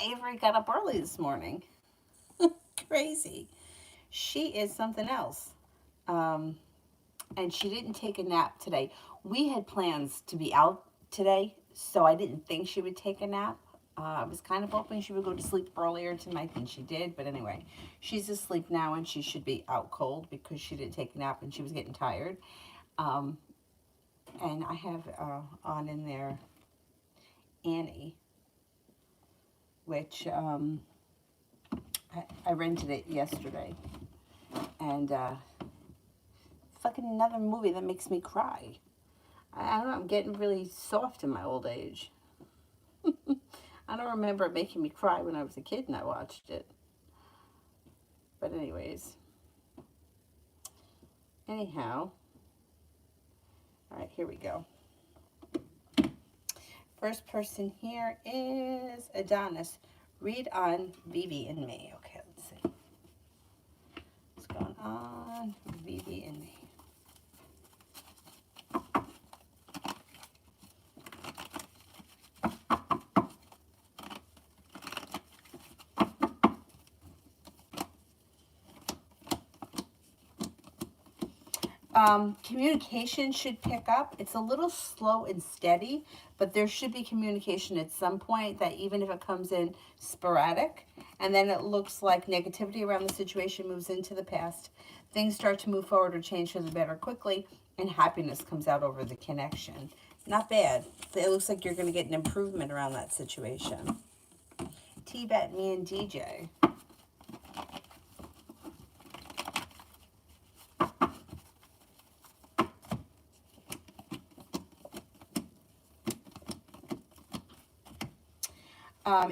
Avery got up early this morning. Crazy. She is something else. Um, and she didn't take a nap today. We had plans to be out today, so I didn't think she would take a nap. I was kind of hoping she would go to sleep earlier tonight than she did, but anyway, she's asleep now and she should be out cold because she didn't take a nap and she was getting tired. Um, and I have on in there Annie, which I rented it yesterday, and fucking another movie that makes me cry. I don't know. I'm getting really soft in my old age. I don't remember it making me cry when I was a kid and I watched it. But anyways, anyhow, all right, here we go. First person here is Adonis. Read on Vivi and me. Okay, let's see. What's going on? Vivi and me. Communication should pick up. It's a little slow and steady, but there should be communication at some point that even if it comes in sporadic, and then it looks like negativity around the situation moves into the past, things start to move forward or change for the better quickly, and happiness comes out over the connection. Not bad. It looks like you're going to get an improvement around that situation. T-Bet, me and DJ.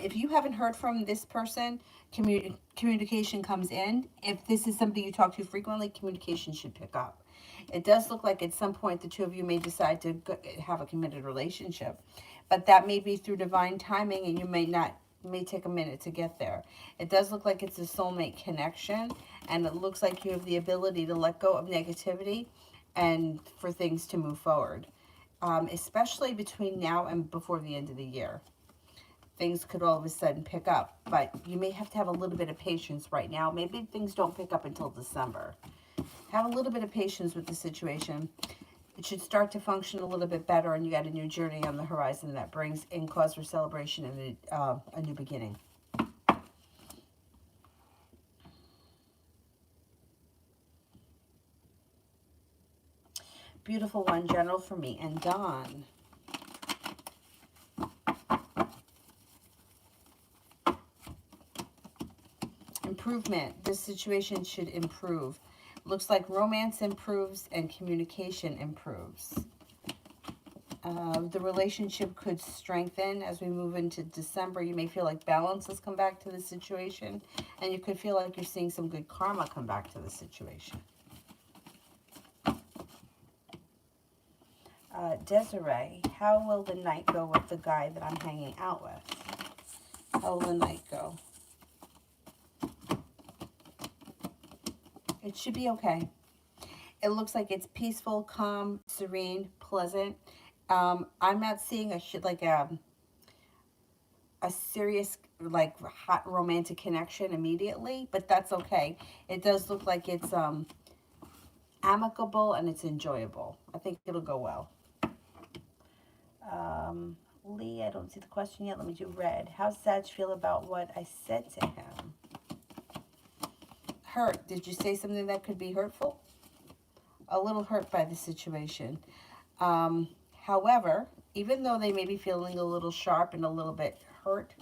If you haven't heard from this person, communication comes in. If this is somebody you talk to frequently, communication should pick up. It does look like at some point the two of you may decide to have a committed relationship, but that may be through divine timing, and you may not. May take a minute to get there. It does look like it's a soulmate connection, and it looks like you have the ability to let go of negativity and for things to move forward, especially between now and before the end of the year. Things could all of a sudden pick up, but you may have to have a little bit of patience right now. Maybe things don't pick up until December. Have a little bit of patience with the situation. It should start to function a little bit better, and you got a new journey on the horizon that brings in cause for celebration and a new beginning. Beautiful one, General, for me and Dawn. Improvement. This situation should improve. Looks like romance improves and communication improves. The relationship could strengthen as we move into December. You may feel like balance has come back to the situation, and you could feel like you're seeing some good karma come back to the situation. Desiree, how will the night go with the guy that I'm hanging out with? How will the night go? It should be okay. It looks like it's peaceful, calm, serene, pleasant. I'm not seeing a serious, like, hot romantic connection immediately, but that's okay. It does look like it's amicable and it's enjoyable. I think it'll go well. Lee, I don't see the question yet. Let me do red. How's Sag feel about what I said to him? Hurt. Did you say something that could be hurtful? A little hurt by the situation. However, even though they may be feeling a little sharp and a little bit hurt,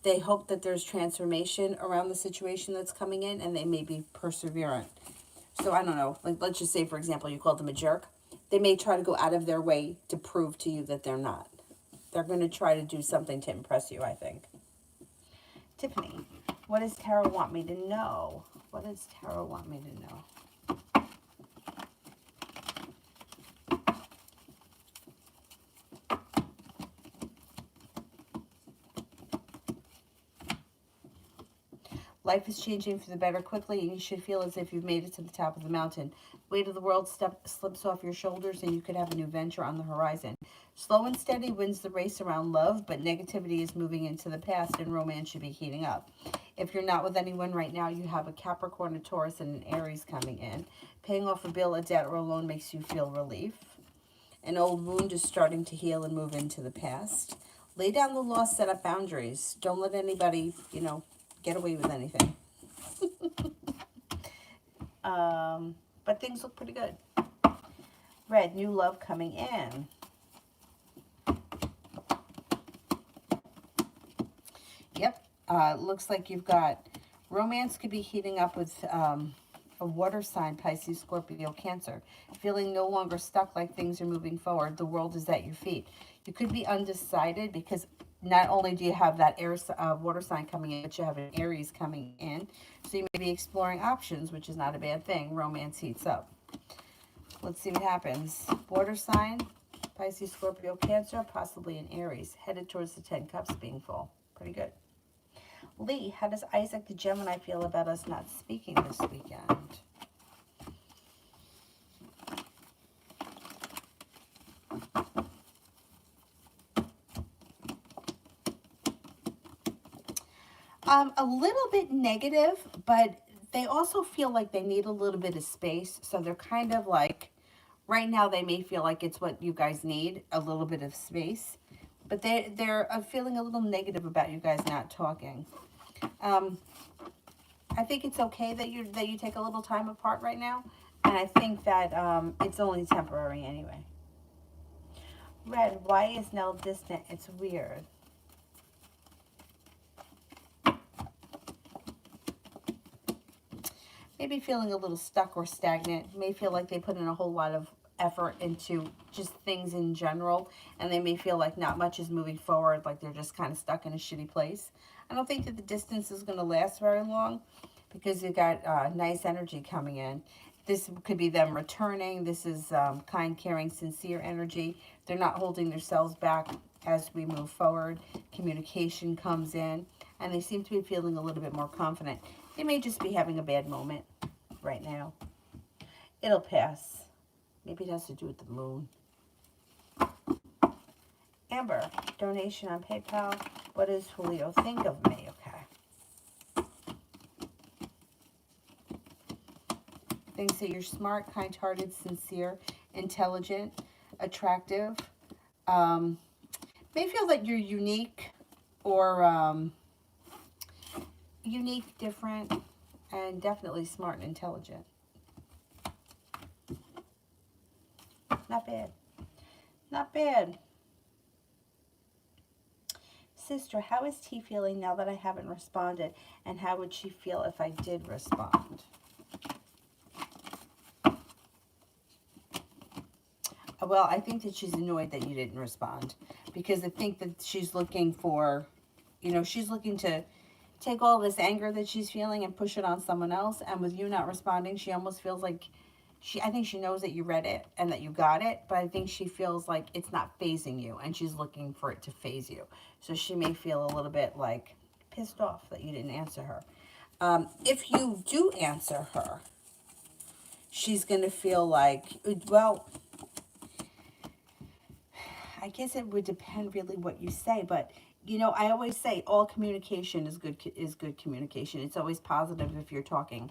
they hope that there's transformation around the situation that's coming in, and they may be perseverant. So I don't know, like, let's just say, for example, you called them a jerk. They may try to go out of their way to prove to you that they're not. They're going to try to do something to impress you, I think. Tiffany, what does Tarot want me to know? What does Tarot want me to know? Life is changing for the better quickly, and you should feel as if you've made it to the top of the mountain. Weight of the world slips off your shoulders, and you could have a new venture on the horizon. Slow and steady wins the race around love, but negativity is moving into the past and romance should be heating up. If you're not with anyone right now, you have a Capricorn, a Taurus, and an Aries coming in. Paying off a bill, a debt, or a loan makes you feel relief. An old wound is starting to heal and move into the past. Lay down the law, set up boundaries. Don't let anybody, get away with anything. But things look pretty good. Red, new love coming in. Yep. Looks like you've got romance could be heating up with a water sign, Pisces, Scorpio, Cancer. Feeling no longer stuck, like things are moving forward. The world is at your feet. You could be undecided because not only do you have that water sign coming in, but you have an Aries coming in. So you may be exploring options, which is not a bad thing. Romance heats up. Let's see what happens. Water sign, Pisces, Scorpio, Cancer, possibly an Aries. Headed towards the 10 cups being full. Pretty good. Lee, how does Isaac the Gemini feel about us not speaking this weekend? A little bit negative, but they also feel like they need a little bit of space. So they're kind of like, right now they may feel like it's what you guys need, a little bit of space. But they're feeling a little negative about you guys not talking. I think it's okay that you take a little time apart right now. And I think that it's only temporary anyway. Red, why is Nell distant? It's weird. Maybe feeling a little stuck or stagnant. May feel like they put in a whole lot of effort into just things in general, and they may feel like not much is moving forward, like they're just kind of stuck in a shitty place. I don't think that the distance is going to last very long because you've got nice energy coming in. This could be them returning. This is kind, caring, sincere energy. They're not holding themselves back as we move forward. Communication comes in, and they seem to be feeling a little bit more confident. They may just be having a bad moment right now. It'll pass. Maybe it has to do with the moon. Amber, donation on PayPal. What does Julio think of me? Okay. Thinks that you're smart, kind-hearted, sincere, intelligent, attractive. May feel that you're unique or unique, different, and definitely smart and intelligent. Not bad. Not bad. Sister, how is T feeling now that I haven't responded? And how would she feel if I did respond? Well, I think that she's annoyed that you didn't respond. Because I think that she's looking for, she's looking to take all this anger that she's feeling and push it on someone else. And with you not responding, she almost feels like I think she knows that you read it and that you got it, but I think she feels like it's not phasing you and she's looking for it to phase you. So she may feel a little bit like pissed off that you didn't answer her. If you do answer her, she's going to feel like, well, I guess it would depend really what you say, but I always say all communication is good communication. It's always positive if you're talking.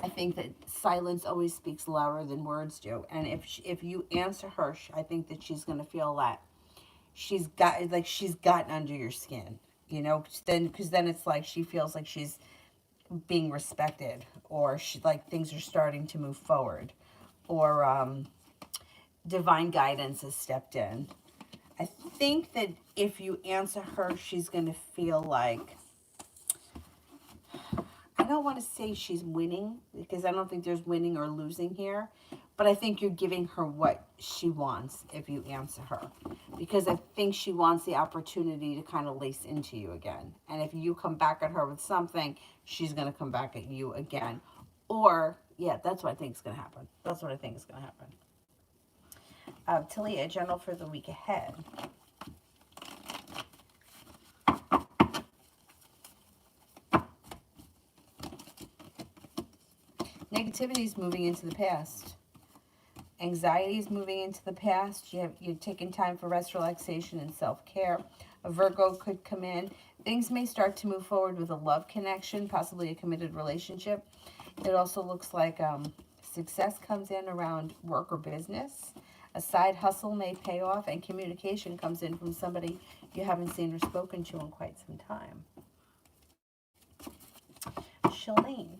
I think that silence always speaks louder than words do. And if you answer her, I think that she's going to feel that she's gotten under your skin, because then it's like she feels like she's being respected, or things are starting to move forward, or divine guidance has stepped in. I think that if you answer her, she's going to feel like, I don't want to say she's winning, because I don't think there's winning or losing here, but I think you're giving her what she wants if you answer her, because I think she wants the opportunity to kind of lace into you again. And if you come back at her with something, she's going to come back at you again. Or, yeah, that's what I think is going to happen. That's what I think is going to happen. Talia, general for the week ahead. Negativity is moving into the past. Anxiety is moving into the past. You're taking time for rest, relaxation, and self-care. A Virgo could come in. Things may start to move forward with a love connection, possibly a committed relationship. It also looks like success comes in around work or business. A side hustle may pay off, and communication comes in from somebody you haven't seen or spoken to in quite some time. Shalene,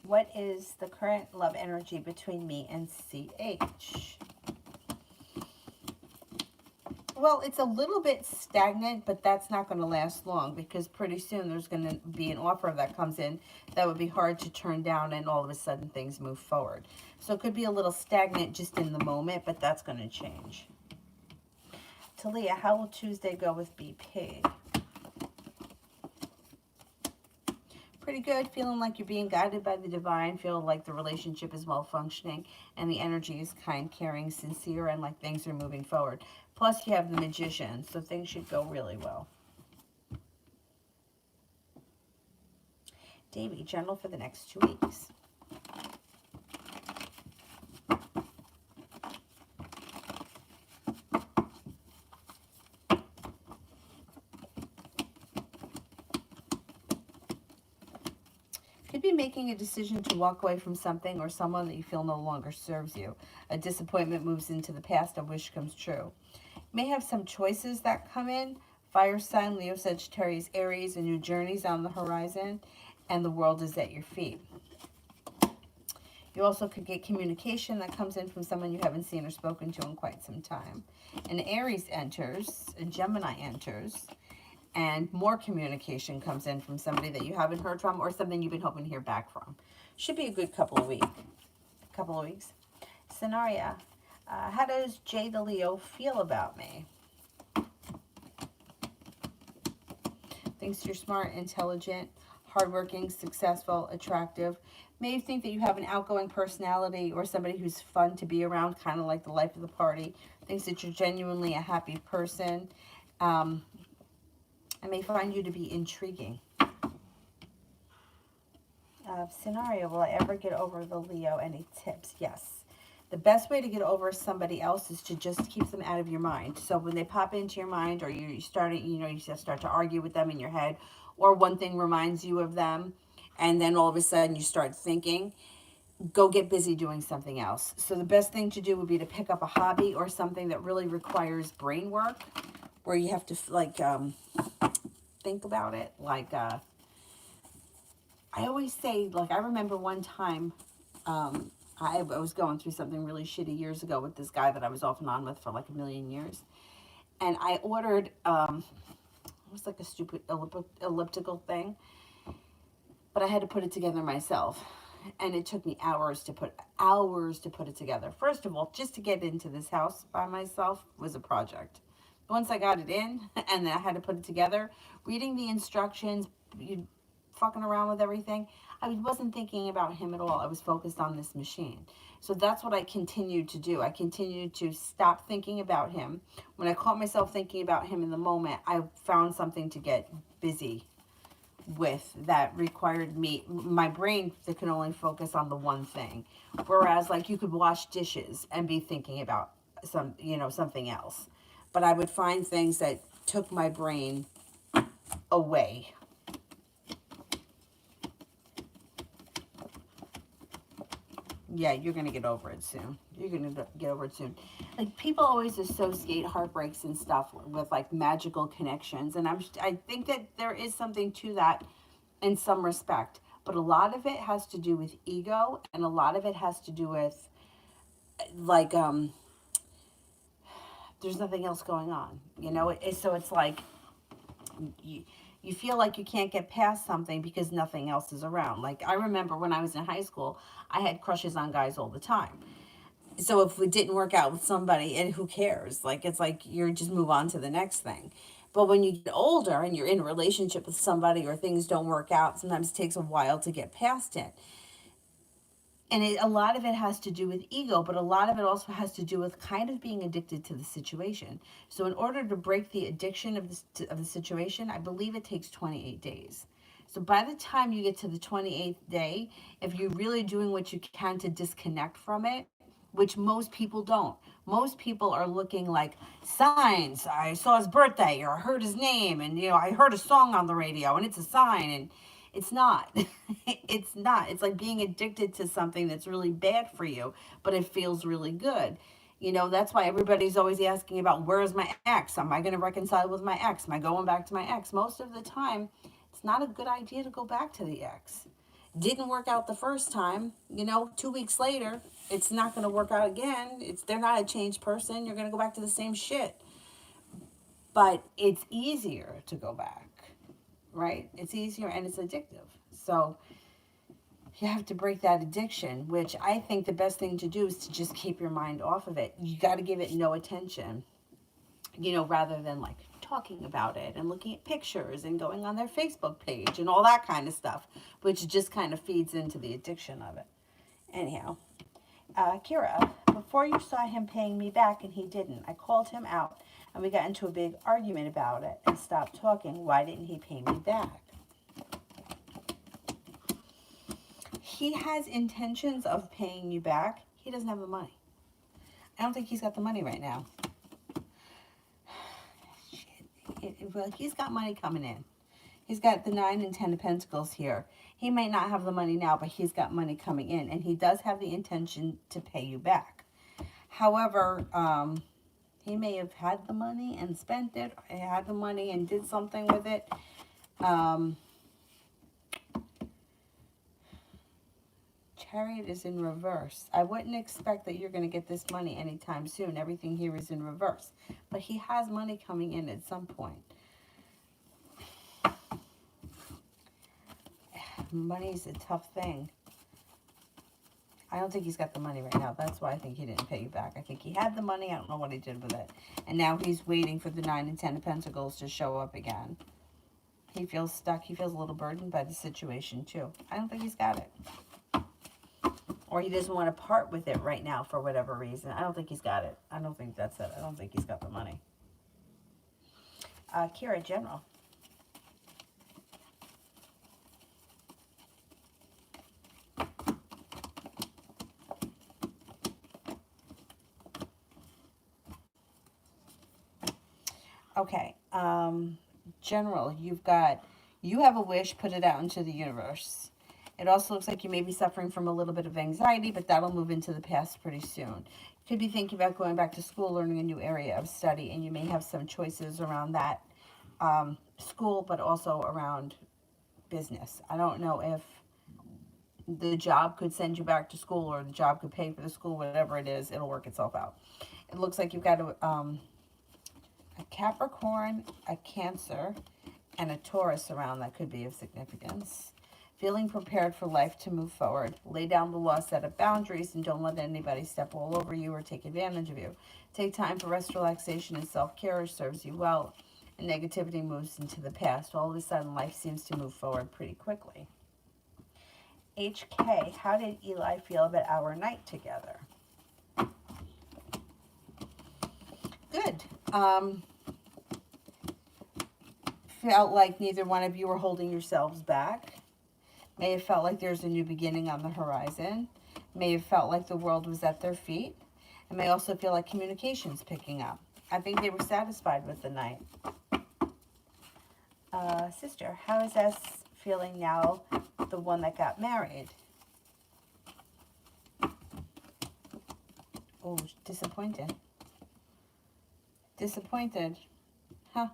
what is the current love energy between me and CH? Well, it's a little bit stagnant, but that's not going to last long because pretty soon there's going to be an offer that comes in that would be hard to turn down, and all of a sudden things move forward. So it could be a little stagnant just in the moment, but that's going to change. Talia, how will Tuesday go with BP? Pretty good. Feeling like you're being guided by the divine. Feel like the relationship is well functioning and the energy is kind, caring, sincere, and like things are moving forward. Plus you have the Magician, so things should go really well. Davy, general for the next 2 weeks. Could be making a decision to walk away from something or someone that you feel no longer serves you. A disappointment moves into the past, a wish comes true. May have some choices that come in. Fire sign, Leo, Sagittarius, Aries, and new journeys on the horizon, and the world is at your feet. You also could get communication that comes in from someone you haven't seen or spoken to in quite some time. And Aries enters, and Gemini enters, and more communication comes in from somebody that you haven't heard from or something you've been hoping to hear back from. Should be a good couple of weeks. Scenario. How does Jay the Leo feel about me? Thinks you're smart, intelligent, hardworking, successful, attractive. May think that you have an outgoing personality or somebody who's fun to be around, kind of like the life of the party. Thinks that you're genuinely a happy person. I may find you to be intriguing. Scenario, will I ever get over the Leo? Any tips? Yes. The best way to get over somebody else is to just keep them out of your mind. So when they pop into your mind, or you start to argue with them in your head, or one thing reminds you of them, and then all of a sudden you start thinking, go get busy doing something else. So the best thing to do would be to pick up a hobby or something that really requires brain work, where you have to think about it. I always say, I remember one time, I was going through something really shitty years ago with this guy that I was off and on with for like a million years. And I ordered, it was like a stupid elliptical thing, but I had to put it together myself. And it took me hours to put it together. First of all, just to get into this house by myself was a project. Once I got it in and then I had to put it together, reading the instructions, fucking around with everything, I wasn't thinking about him at all. I was focused on this machine. So that's what I continued to do. I continued to stop thinking about him. When I caught myself thinking about him in the moment, I found something to get busy with that required my brain that can only focus on the one thing. Whereas you could wash dishes and be thinking about something else. But I would find things that took my brain away. Yeah, you're going to get over it soon. You're going to get over it soon. People always associate heartbreaks and stuff with magical connections. And I think that there is something to that in some respect. But a lot of it has to do with ego, and a lot of it has to do with there's nothing else going on. So it's you feel like you can't get past something because nothing else is around. I remember when I was in high school, I had crushes on guys all the time. So if it didn't work out with somebody, and who cares? It's you just move on to the next thing. But when you get older and you're in a relationship with somebody, or things don't work out, sometimes it takes a while to get past it. And a lot of it has to do with ego, but a lot of it also has to do with kind of being addicted to the situation. So in order to break the addiction of the situation, I believe it takes 28 days. So by the time you get to the 28th day, if you're really doing what you can to disconnect from it, which most people don't. Most people are looking like signs. I saw his birthday, or I heard his name, and I heard a song on the radio, and it's a sign. And it's not. It's not. It's like being addicted to something that's really bad for you, but it feels really good. That's why everybody's always asking about, where's my ex? Am I going to reconcile with my ex? Am I going back to my ex? Most of the time, it's not a good idea to go back to the ex. Didn't work out the first time, 2 weeks later, it's not going to work out again. They're not a changed person. You're going to go back to the same shit. But it's easier to go back, right? It's easier and it's addictive. So you have to break that addiction, which I think the best thing to do is to just keep your mind off of it. You got to give it no attention, rather than like talking about it and looking at pictures and going on their Facebook page and all that kind of stuff, which just kind of feeds into the addiction of it. Anyhow, Kira, before you saw him paying me back and he didn't, I called him out and we got into a big argument about it and stopped talking. Why didn't he pay me back? He has intentions of paying you back. He doesn't have the money. I don't think he's got the money right now. Well, he's got money coming in. He's got the 9 and 10 of Pentacles here. He may not have the money now, but he's got money coming in, and he does have the intention to pay you back. However, he may have had the money and spent it, or had the money and did something with it. Chariot is in reverse. I wouldn't expect that you're going to get this money anytime soon. Everything here is in reverse. But he has money coming in at some point. Money is a tough thing. I don't think he's got the money right now. That's why I think he didn't pay you back. I think he had the money. I don't know what he did with it. And now he's waiting for the 9 and 10 of Pentacles to show up again. He feels stuck. He feels a little burdened by the situation too. I don't think he's got it. Or he doesn't want to part with it right now for whatever reason. I don't think he's got it. I don't think that's it. I don't think he's got the money. Kira, General. Okay. General, you have a wish, put it out into the universe. It also looks like you may be suffering from a little bit of anxiety, but that'll move into the past pretty soon. You could be thinking about going back to school, learning a new area of study, and you may have some choices around that school, but also around business. I don't know if the job could send you back to school or the job could pay for the school, whatever it is, it'll work itself out. It looks like you've got a Capricorn, a Cancer, and a Taurus around that could be of significance. Feeling prepared for life to move forward. Lay down the law, set up boundaries, and don't let anybody step all over you or take advantage of you. Take time for rest, relaxation, and self-care, which serves you well. And negativity moves into the past. All of a sudden, life seems to move forward pretty quickly. HK, how did Eli feel about our night together? Good. Felt like neither one of you were holding yourselves back. May have felt like there's a new beginning on the horizon. May have felt like the world was at their feet. And may also feel like communication's picking up. I think they were satisfied with the night. Sister, how is S feeling now, the one that got married? Oh, disappointed. Disappointed. Huh.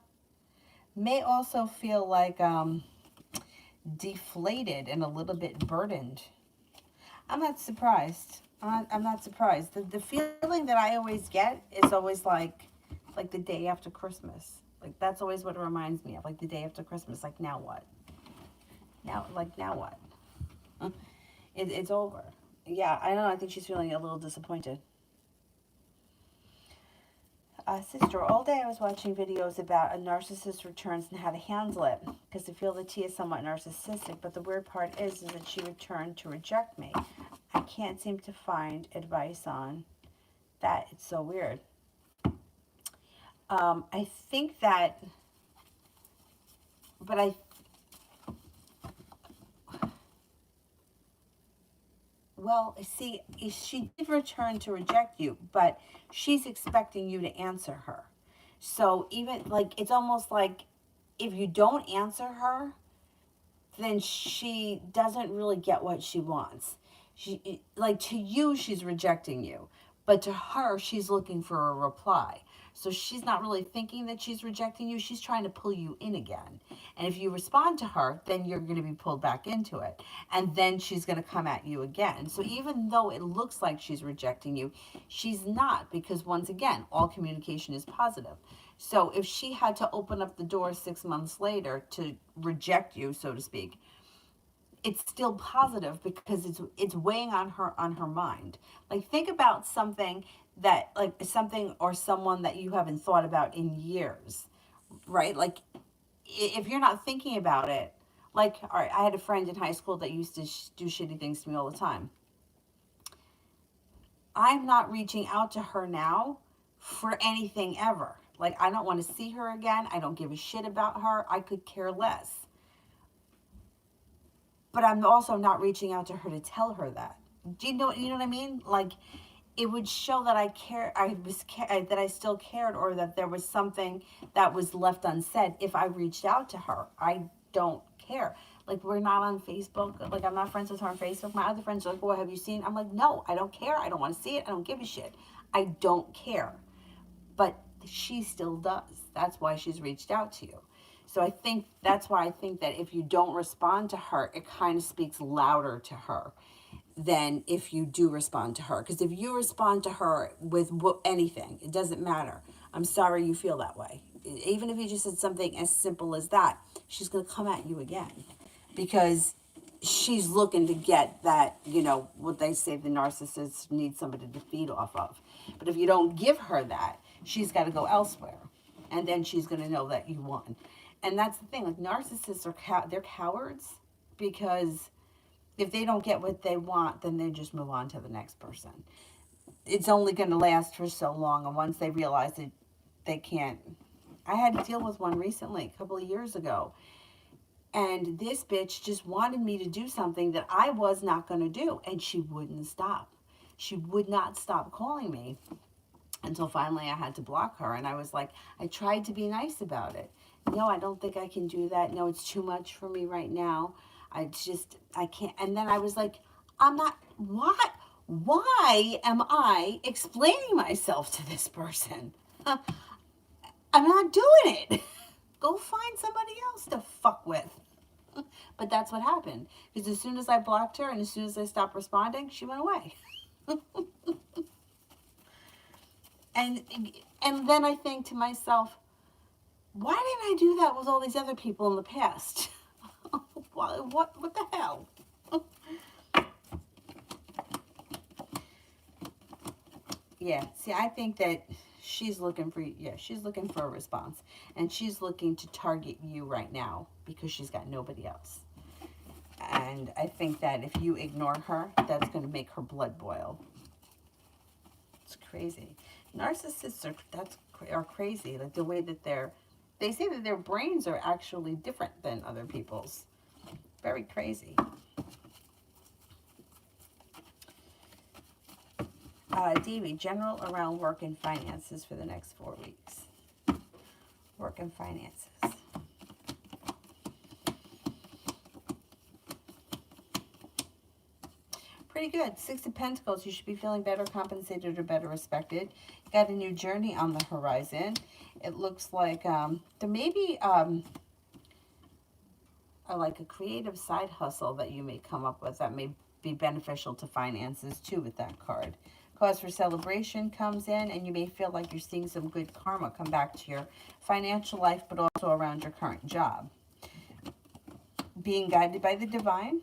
May also feel like deflated and a little bit burdened. I'm not surprised. I'm not surprised. The feeling that I always get is always like the day after Christmas. Like, that's always what it reminds me of. Like, the day after Christmas. Like, now what? Now what? It's over. Yeah, I don't know. I think she's feeling a little disappointed. Sister, all day I was watching videos about a narcissist returns and how to handle it, because I feel that T is somewhat narcissistic, but the weird part is that she returned to reject me. I can't seem to find advice on that. It's so weird. I think that, well, see, she did return to reject you, but she's expecting you to answer her. So even like, it's almost like if you don't answer her, then she doesn't really get what she wants. She, like, to you, she's rejecting you, but to her, she's looking for a reply. So she's not really thinking that she's rejecting you. She's trying to pull you in again. And if you respond to her, then you're going to be pulled back into it. And then she's going to come at you again. So even though it looks like she's rejecting you, she's not, because once again, all communication is positive. So if she had to open up the door 6 months later to reject you, so to speak, it's still positive because it's weighing on her mind. Like, think about something that, like, something or someone that you haven't thought about in years, right? Like, if you're not thinking about it, like, all right, I had a friend in high school that used to do shitty things to me all the time. I'm not reaching out to her now for anything ever. Like, I don't want to see her again. I don't give a shit about her. I could care less. But I'm also not reaching out to her to tell her that. Do you know what I mean? Like, it would show that I care, that I still cared, or that there was something that was left unsaid if I reached out to her. I don't care. Like, we're not on Facebook. Like, I'm not friends with her on Facebook. My other friends are like, well, have you seen? I'm like, no, I don't care. I don't want to see it. I don't give a shit. I don't care. But she still does. That's why she's reached out to you. So I think that's why I think that if you don't respond to her, it kind of speaks louder to her than if you do respond to her. Because if you respond to her with anything, it doesn't matter. I'm sorry you feel that way. Even if you just said something as simple as that, she's going to come at you again. Because she's looking to get that, what they say, the narcissist needs somebody to feed off of. But if you don't give her that, she's got to go elsewhere. And then she's going to know that you won. And that's the thing. Like, narcissists are they're cowards, because if they don't get what they want, then they just move on to the next person. It's only going to last for so long. And once they realize that they can't. I had to deal with one recently, a couple of years ago. And this bitch just wanted me to do something that I was not going to do. And she wouldn't stop. She would not stop calling me until finally I had to block her. And I was like, I tried to be nice about it. No, I don't think I can do that. No, it's too much for me right now. I can't. And then I was like, I'm not, what? Why am I explaining myself to this person? I'm not doing it. Go find somebody else to fuck with. But that's what happened. Because as soon as I blocked her and as soon as I stopped responding, she went away. And then I think to myself, why didn't I do that with all these other people in the past? What the hell? Yeah, see, I think that she's looking for a response. And she's looking to target you right now because she's got nobody else. And I think that if you ignore her, that's going to make her blood boil. It's crazy. Narcissists are crazy. Like, the way that they say that their brains are actually different than other people's. Very crazy. Davey, general around work and finances for the next 4 weeks. Work and finances. Pretty good. 6 of Pentacles. You should be feeling better compensated or better respected. Got a new journey on the horizon. It looks like there may be like a creative side hustle that you may come up with that may be beneficial to finances too with that card. Cause for celebration comes in, and you may feel like you're seeing some good karma come back to your financial life, but also around your current job. Being guided by the divine.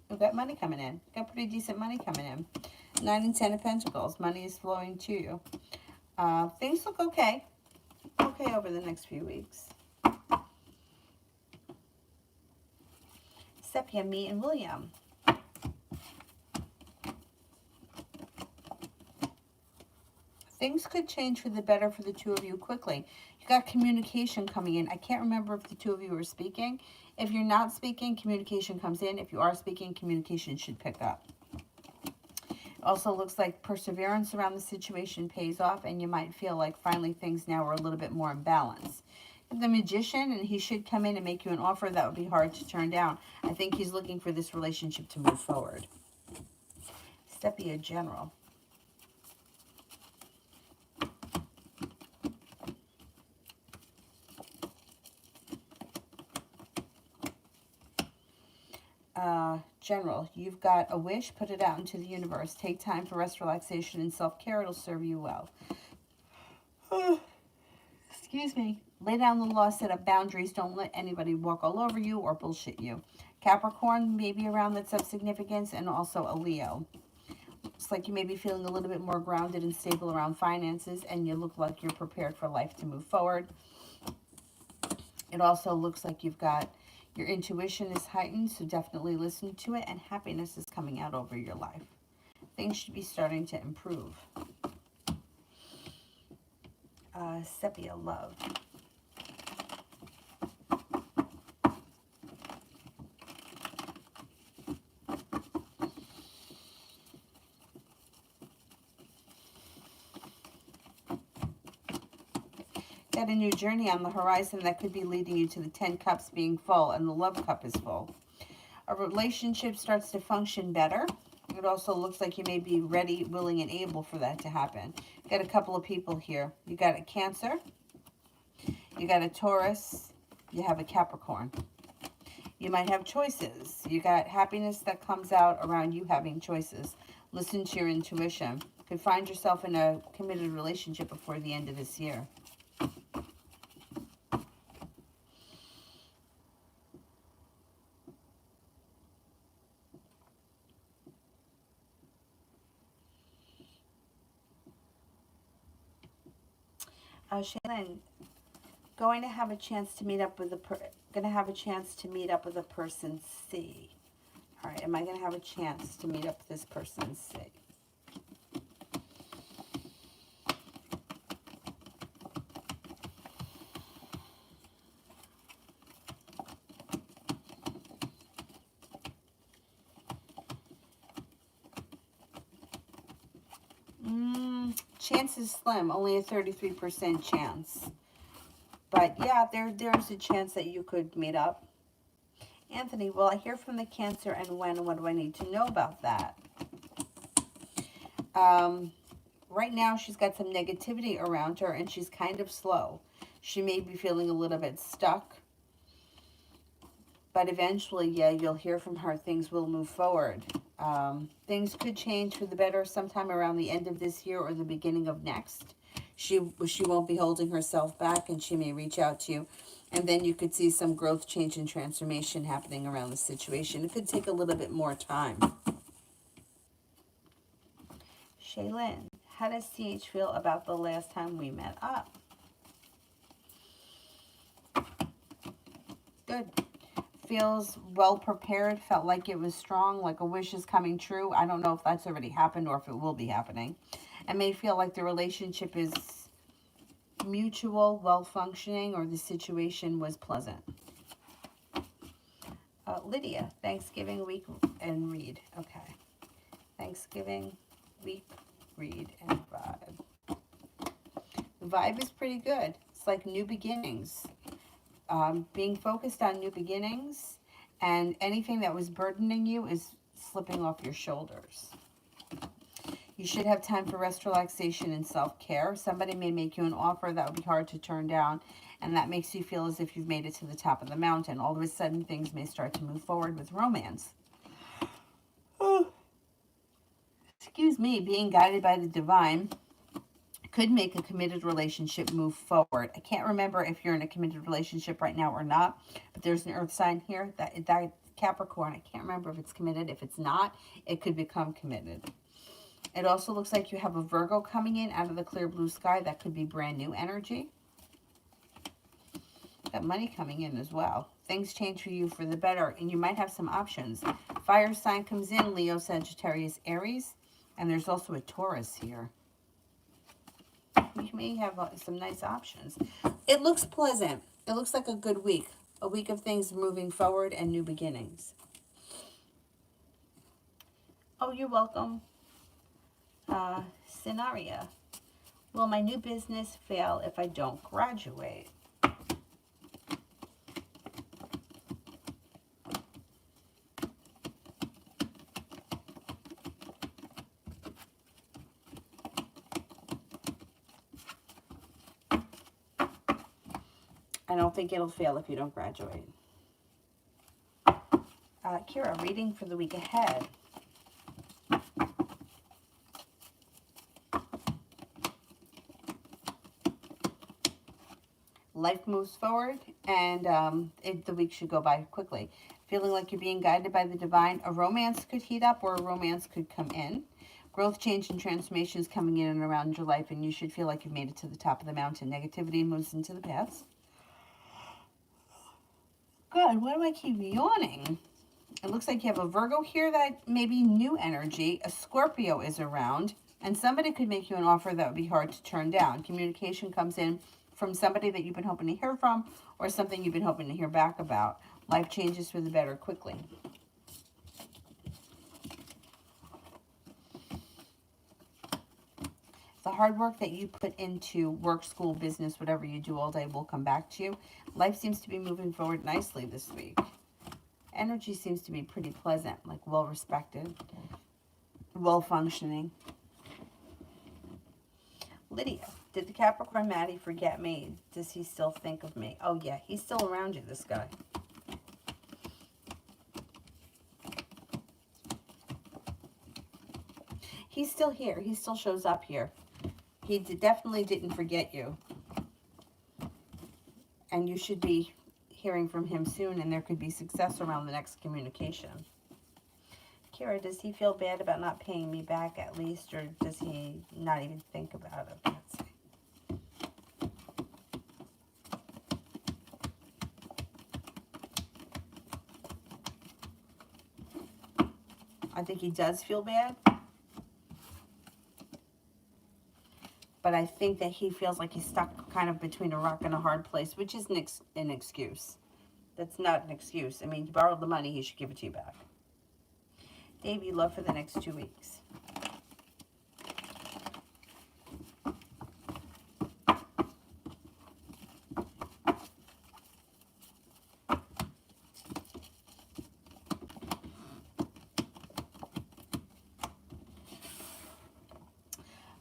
We've got money coming in. Got pretty decent money coming in. 9 and 10 of Pentacles. Money is flowing to you. Things look okay. Okay over the next few weeks. Sepia, me, and William. Things could change for the better for the two of you quickly. You got communication coming in. I can't remember if the two of you are speaking. If you're not speaking, communication comes in. If you are speaking, communication should pick up. Also looks like perseverance around the situation pays off, and you might feel like finally things now are a little bit more in balance. The Magician, and he should come in and make you an offer that would be hard to turn down. I think he's looking for this relationship to move forward. Steppia General. General, you've got a wish, put it out into the universe. Take time for rest, relaxation, and self-care. It'll serve you well. Excuse me. Lay down the law, set up boundaries. Don't let anybody walk all over you or bullshit you. Capricorn, maybe around that's of significance, and also a Leo. Looks like you may be feeling a little bit more grounded and stable around finances, and you look like you're prepared for life to move forward. It also looks like you've got your intuition is heightened, so definitely listen to it, and happiness is coming out over your life. Things should be starting to improve. Sepia Love. Got a new journey on the horizon that could be leading you to the 10 cups being full, and the love cup is full. A relationship starts to function better. It also looks like you may be ready, willing, and able for that to happen. Got a couple of people here. You got a Cancer. You got a Taurus. You have a Capricorn. You might have choices. You got happiness that comes out around you having choices. Listen to your intuition. Could find yourself in a committed relationship before the end of this year. Shaylin, going to have a chance to meet up with a person C. All right, am I going to have a chance to meet up with this person C? Chance is slim, only a 33% chance. But yeah, there's a chance that you could meet up. Anthony, will I hear from the Cancer, and when, and what do I need to know about that? Right now, she's got some negativity around her, and she's kind of slow. She may be feeling a little bit stuck. But eventually, yeah, you'll hear from her. Things will move forward. Things could change for the better sometime around the end of this year or the beginning of next. She won't be holding herself back, and she may reach out to you. And then you could see some growth, change, and transformation happening around the situation. It could take a little bit more time. Shaylin, how does CH feel about the last time we met up? Good. Feels well prepared, felt like it was strong, like a wish is coming true. I don't know if that's already happened or if it will be happening. It may feel like the relationship is mutual, well-functioning, or the situation was pleasant. Lydia, Thanksgiving week and read. Okay. Thanksgiving week, read, and vibe. The vibe is pretty good. It's like new beginnings. Being focused on new beginnings, and anything that was burdening you is slipping off your shoulders. You should have time for rest, relaxation, and self-care. Somebody may make you an offer that would be hard to turn down, and that makes you feel as if you've made it to the top of the mountain. All of a sudden, things may start to move forward with romance. Excuse me, being guided by the divine could make a committed relationship move forward. I can't remember if you're in a committed relationship right now or not, but there's an earth sign here, that Capricorn. I can't remember if it's committed. If it's not, it could become committed. It also looks like you have a Virgo coming in out of the clear blue sky. That could be brand new energy. Got money coming in as well. Things change for you for the better, and you might have some options. Fire sign comes in, Leo, Sagittarius, Aries, and there's also a Taurus here. You may have some nice options. It looks pleasant. It looks like a good week. A week of things moving forward and new beginnings. Oh, you're welcome. Scenario. Will my new business fail if I don't graduate? I don't think it'll fail if you don't graduate. Kira, reading for the week ahead. Life moves forward, and the week should go by quickly. Feeling like you're being guided by the divine. A romance could heat up, or a romance could come in. Growth, change, and transformation is coming in and around your life, and you should feel like you've made it to the top of the mountain. Negativity moves into the past. God, why do I keep yawning? It looks like you have a Virgo here that may be new energy. A Scorpio is around, and somebody could make you an offer that would be hard to turn down. Communication comes in from somebody that you've been hoping to hear from, or something you've been hoping to hear back about. Life changes for the better quickly. The hard work that you put into work, school, business, whatever you do all day will come back to you. Life seems to be moving forward nicely this week. Energy seems to be pretty pleasant, like well-respected, well-functioning. Lydia, did the Capricorn Maddie forget me? Does he still think of me? Oh, yeah, he's still around you, this guy. He's still here. He still shows up here. He definitely didn't forget you. And you should be hearing from him soon, and there could be success around the next communication. Kira, does he feel bad about not paying me back at least, or does he not even think about it? Let's see. I think he does feel bad. But I think that he feels like he's stuck kind of between a rock and a hard place, which is an excuse. That's not an excuse. I mean, you borrowed the money, he should give it to you back. Dave, you love for the next 2 weeks.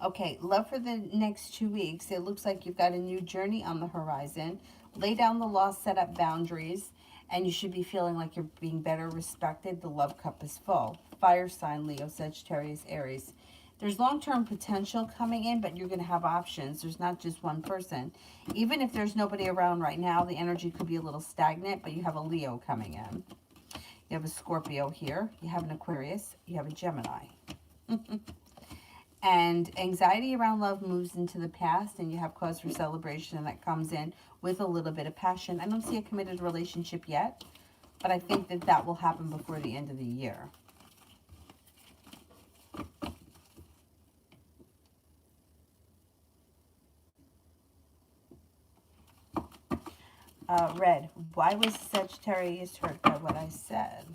Okay, love for the next 2 weeks. It looks like you've got a new journey on the horizon. Lay down the law, set up boundaries, and you should be feeling like you're being better respected. The love cup is full. Fire sign, Leo, Sagittarius, Aries. There's long-term potential coming in, but you're going to have options. There's not just one person. Even if there's nobody around right now, the energy could be a little stagnant, but you have a Leo coming in. You have a Scorpio here. You have an Aquarius. You have a Gemini. And anxiety around love moves into the past, and you have cause for celebration that comes in with a little bit of passion. I don't see a committed relationship yet, but I think that that will happen before the end of the year. Red, why was Sagittarius hurt by what I said?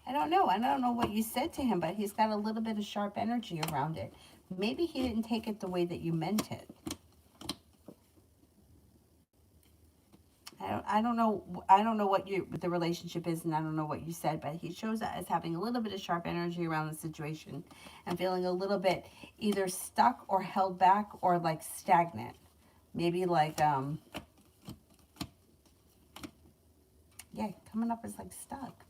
I don't know. I don't know what you said to him, but he's got a little bit of sharp energy around it. Maybe he didn't take it the way that you meant it. I don't know what the relationship is, and I don't know what you said, but he shows up as having a little bit of sharp energy around the situation and feeling a little bit either stuck or held back or like stagnant. Maybe like, yeah, coming up as like stuck.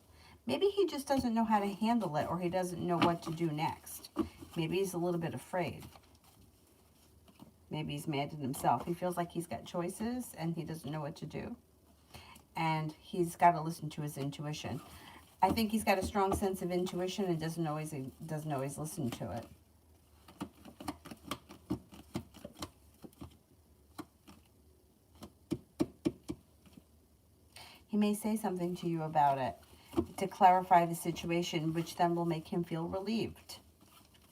Maybe he just doesn't know how to handle it, or he doesn't know what to do next. Maybe he's a little bit afraid. Maybe he's mad at himself. He feels like he's got choices and he doesn't know what to do. And he's got to listen to his intuition. I think he's got a strong sense of intuition and doesn't always listen to it. He may say something to you about it to clarify the situation, which then will make him feel relieved.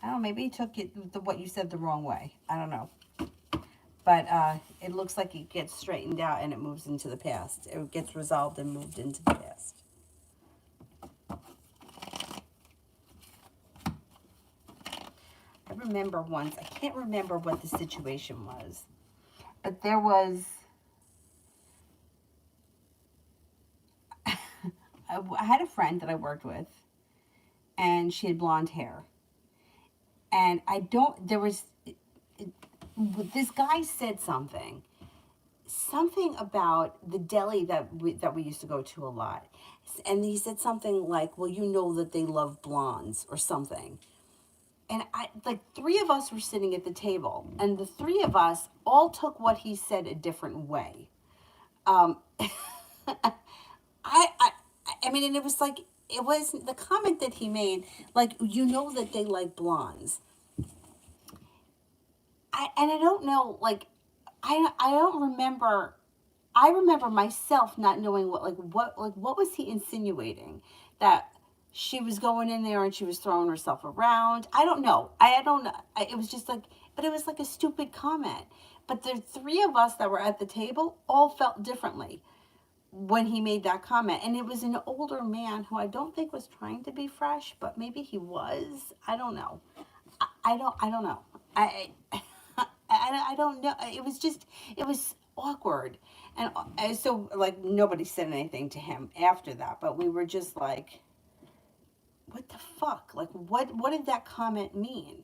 I don't know, maybe he took what you said the wrong way. I don't know. But it looks like it gets straightened out and it moves into the past. It gets resolved and moved into the past. I remember once, I can't remember what the situation was, but there was, I had a friend that I worked with, and she had blonde hair. And I don't, there was, this guy said something about the deli that we used to go to a lot. And he said something like, well, you know that they love blondes or something. And like three of us were sitting at the table, and the three of us all took what he said a different way. Um, I, I, I mean, and it was like, it was the comment that he made, like, you know that they like blondes. And I don't know, like, I don't remember. I remember myself not knowing what was he insinuating, that she was going in there and she was throwing herself around. I don't know. I don't know. It was just like, but it was like a stupid comment. But the three of us that were at the table all felt differently when he made that comment. And it was an older man who I don't think was trying to be fresh, but maybe he was. I don't know. I don't know. I don't know. It was just, it was awkward. And so, like, nobody said anything to him after that, but we were just like, what the fuck? Like, what did that comment mean?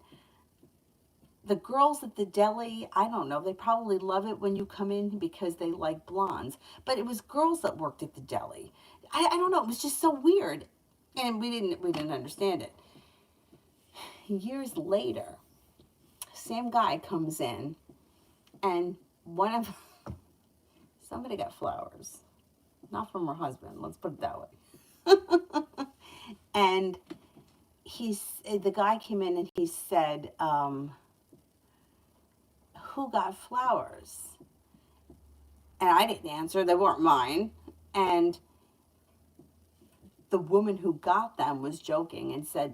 The girls at the deli, I don't know, they probably love it when you come in because they like blondes. But it was girls that worked at the deli. I don't know, it was just so weird. And we didn't understand it. Years later, same guy comes in, and one of somebody got flowers, not from her husband, let's put it that way. And the guy came in and he said, who got flowers? And I didn't answer, they weren't mine. And the woman who got them was joking and said,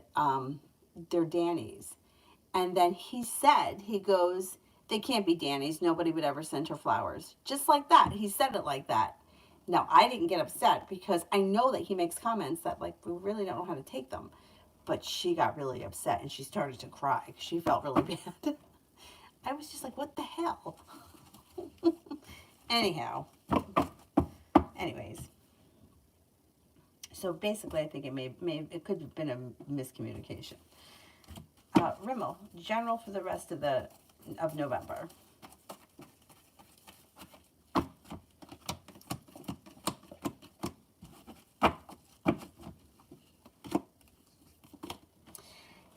they're Danny's. And then he goes, they can't be Danny's. Nobody would ever send her flowers. Just like that. He said it like that. Now, I didn't get upset because I know that he makes comments that, like, we really don't know how to take them. But she got really upset and she started to cry. She felt really bad. I was just like, what the hell? Anyhow. Anyways. So basically, I think it could have been a miscommunication. Rimmel, general for the rest of November.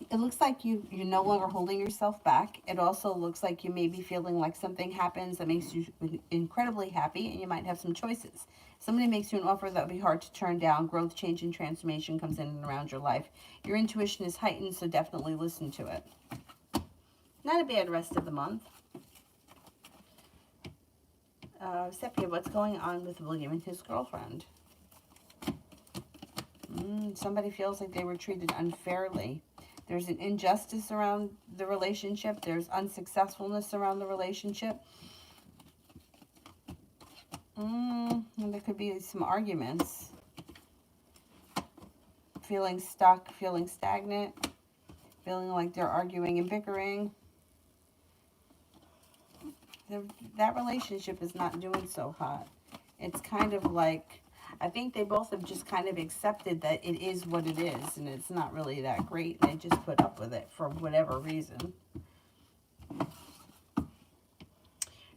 It looks like you're no longer holding yourself back. It also looks like you may be feeling like something happens that makes you incredibly happy, and you might have some choices. Somebody makes you an offer that would be hard to turn down. Growth, change, and transformation comes in and around your life. Your intuition is heightened, so definitely listen to it. Not a bad rest of the month. Sepia, what's going on with William and his girlfriend? Somebody feels like they were treated unfairly. There's an injustice around the relationship. There's unsuccessfulness around the relationship. And there could be some arguments. Feeling stuck, feeling stagnant, feeling like they're arguing and bickering. That relationship is not doing so hot. It's kind of like, I think they both have just kind of accepted that it is what it is, and it's not really that great, and they just put up with it for whatever reason.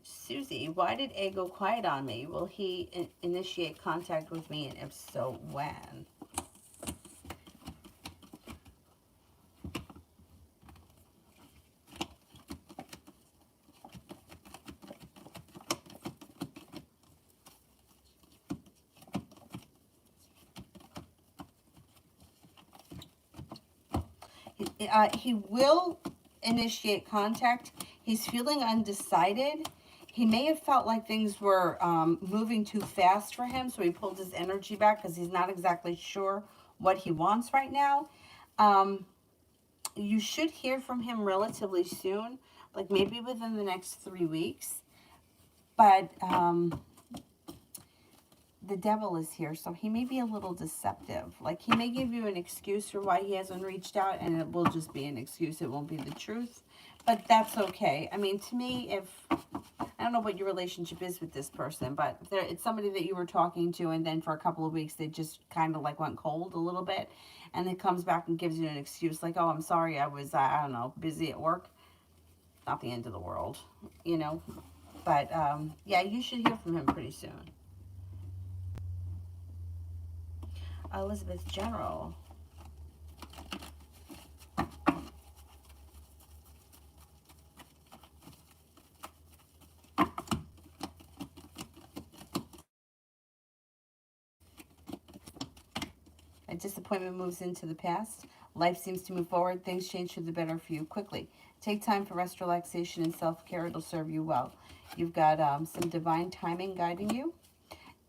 Susie, why did A go quiet on me? Will he initiate contact with me, and if so, when? He will initiate contact. He's feeling undecided. He may have felt like things were moving too fast for him, so he pulled his energy back because he's not exactly sure what he wants right now. You should hear from him relatively soon, like maybe within the next 3 weeks. But the devil is here, so he may be a little deceptive. Like, he may give you an excuse for why he hasn't reached out, and it will just be an excuse. It won't be the truth. But that's okay. I mean, to me, if I don't know what your relationship is with this person, but it's somebody that you were talking to, and then for a couple of weeks they just kind of like went cold a little bit, and then comes back and gives you an excuse like, "Oh, I'm sorry, I was I don't know, busy at work." Not the end of the world, you know. But yeah, you should hear from him pretty soon. Elizabeth General. A disappointment moves into the past. Life seems to move forward. Things change for the better for you quickly. Take time for rest, relaxation, and self-care. It'll serve you well. You've got some divine timing guiding you.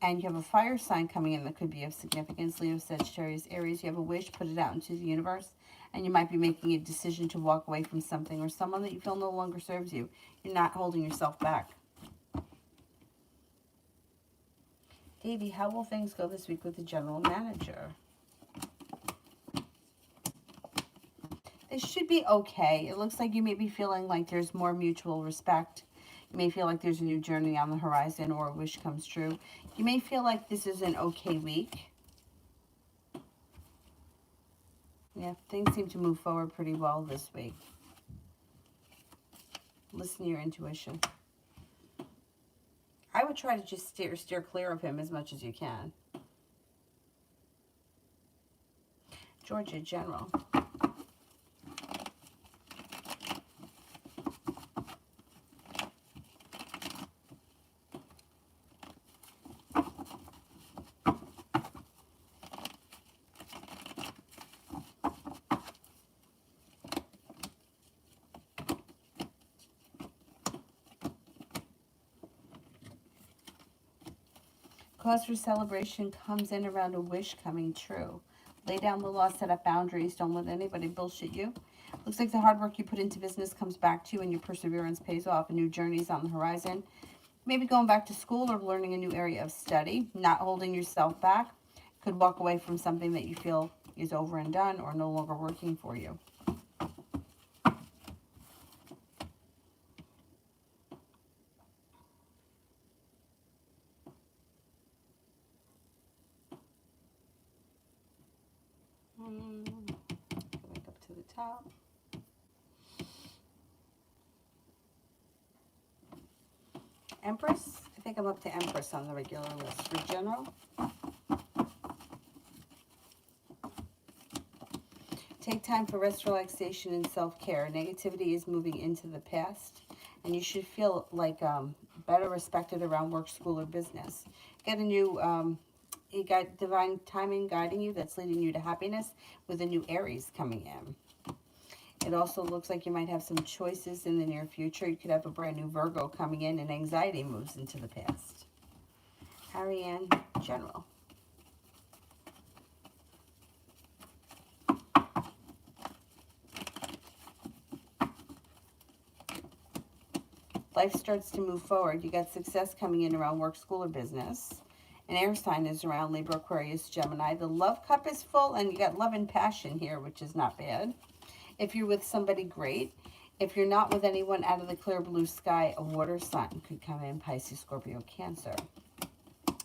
And you have a fire sign coming in that could be of significance. Leo, Sagittarius, Aries. You have a wish, put it out into the universe. And you might be making a decision to walk away from something or someone that you feel no longer serves you. You're not holding yourself back. Davey, how will things go this week with the general manager? They should be okay. It looks like you may be feeling like there's more mutual respect. You may feel like there's a new journey on the horizon or a wish comes true. You may feel like this is an okay week. Yeah, things seem to move forward pretty well this week. Listen to your intuition. I would try to just steer clear of him as much as you can. Georgia General. Cause for celebration comes in around a wish coming true. Lay down the law, set up boundaries. Don't let anybody bullshit you. Looks like the hard work you put into business comes back to you and your perseverance pays off. A new journey's on the horizon. Maybe going back to school or learning a new area of study. Not holding yourself back. Could walk away from something that you feel is over and done or no longer working for you. Going up to the top. Empress. I think I'm up to Empress on the regular list. For general. Take time for rest, relaxation, and self-care. Negativity is moving into the past, and you should feel like better respected around work, school, or business. Get a new, you got divine timing guiding you that's leading you to happiness with a new Aries coming in. It also looks like you might have some choices in the near future. You could have a brand new Virgo coming in, and anxiety moves into the past. Ariane, General. Life starts to move forward. You got success coming in around work, school, or business. An air sign is around Libra, Aquarius, Gemini. The love cup is full, and you got love and passion here, which is not bad. If you're with somebody, great. If you're not with anyone, out of the clear blue sky, a water sign could come in, Pisces, Scorpio, Cancer.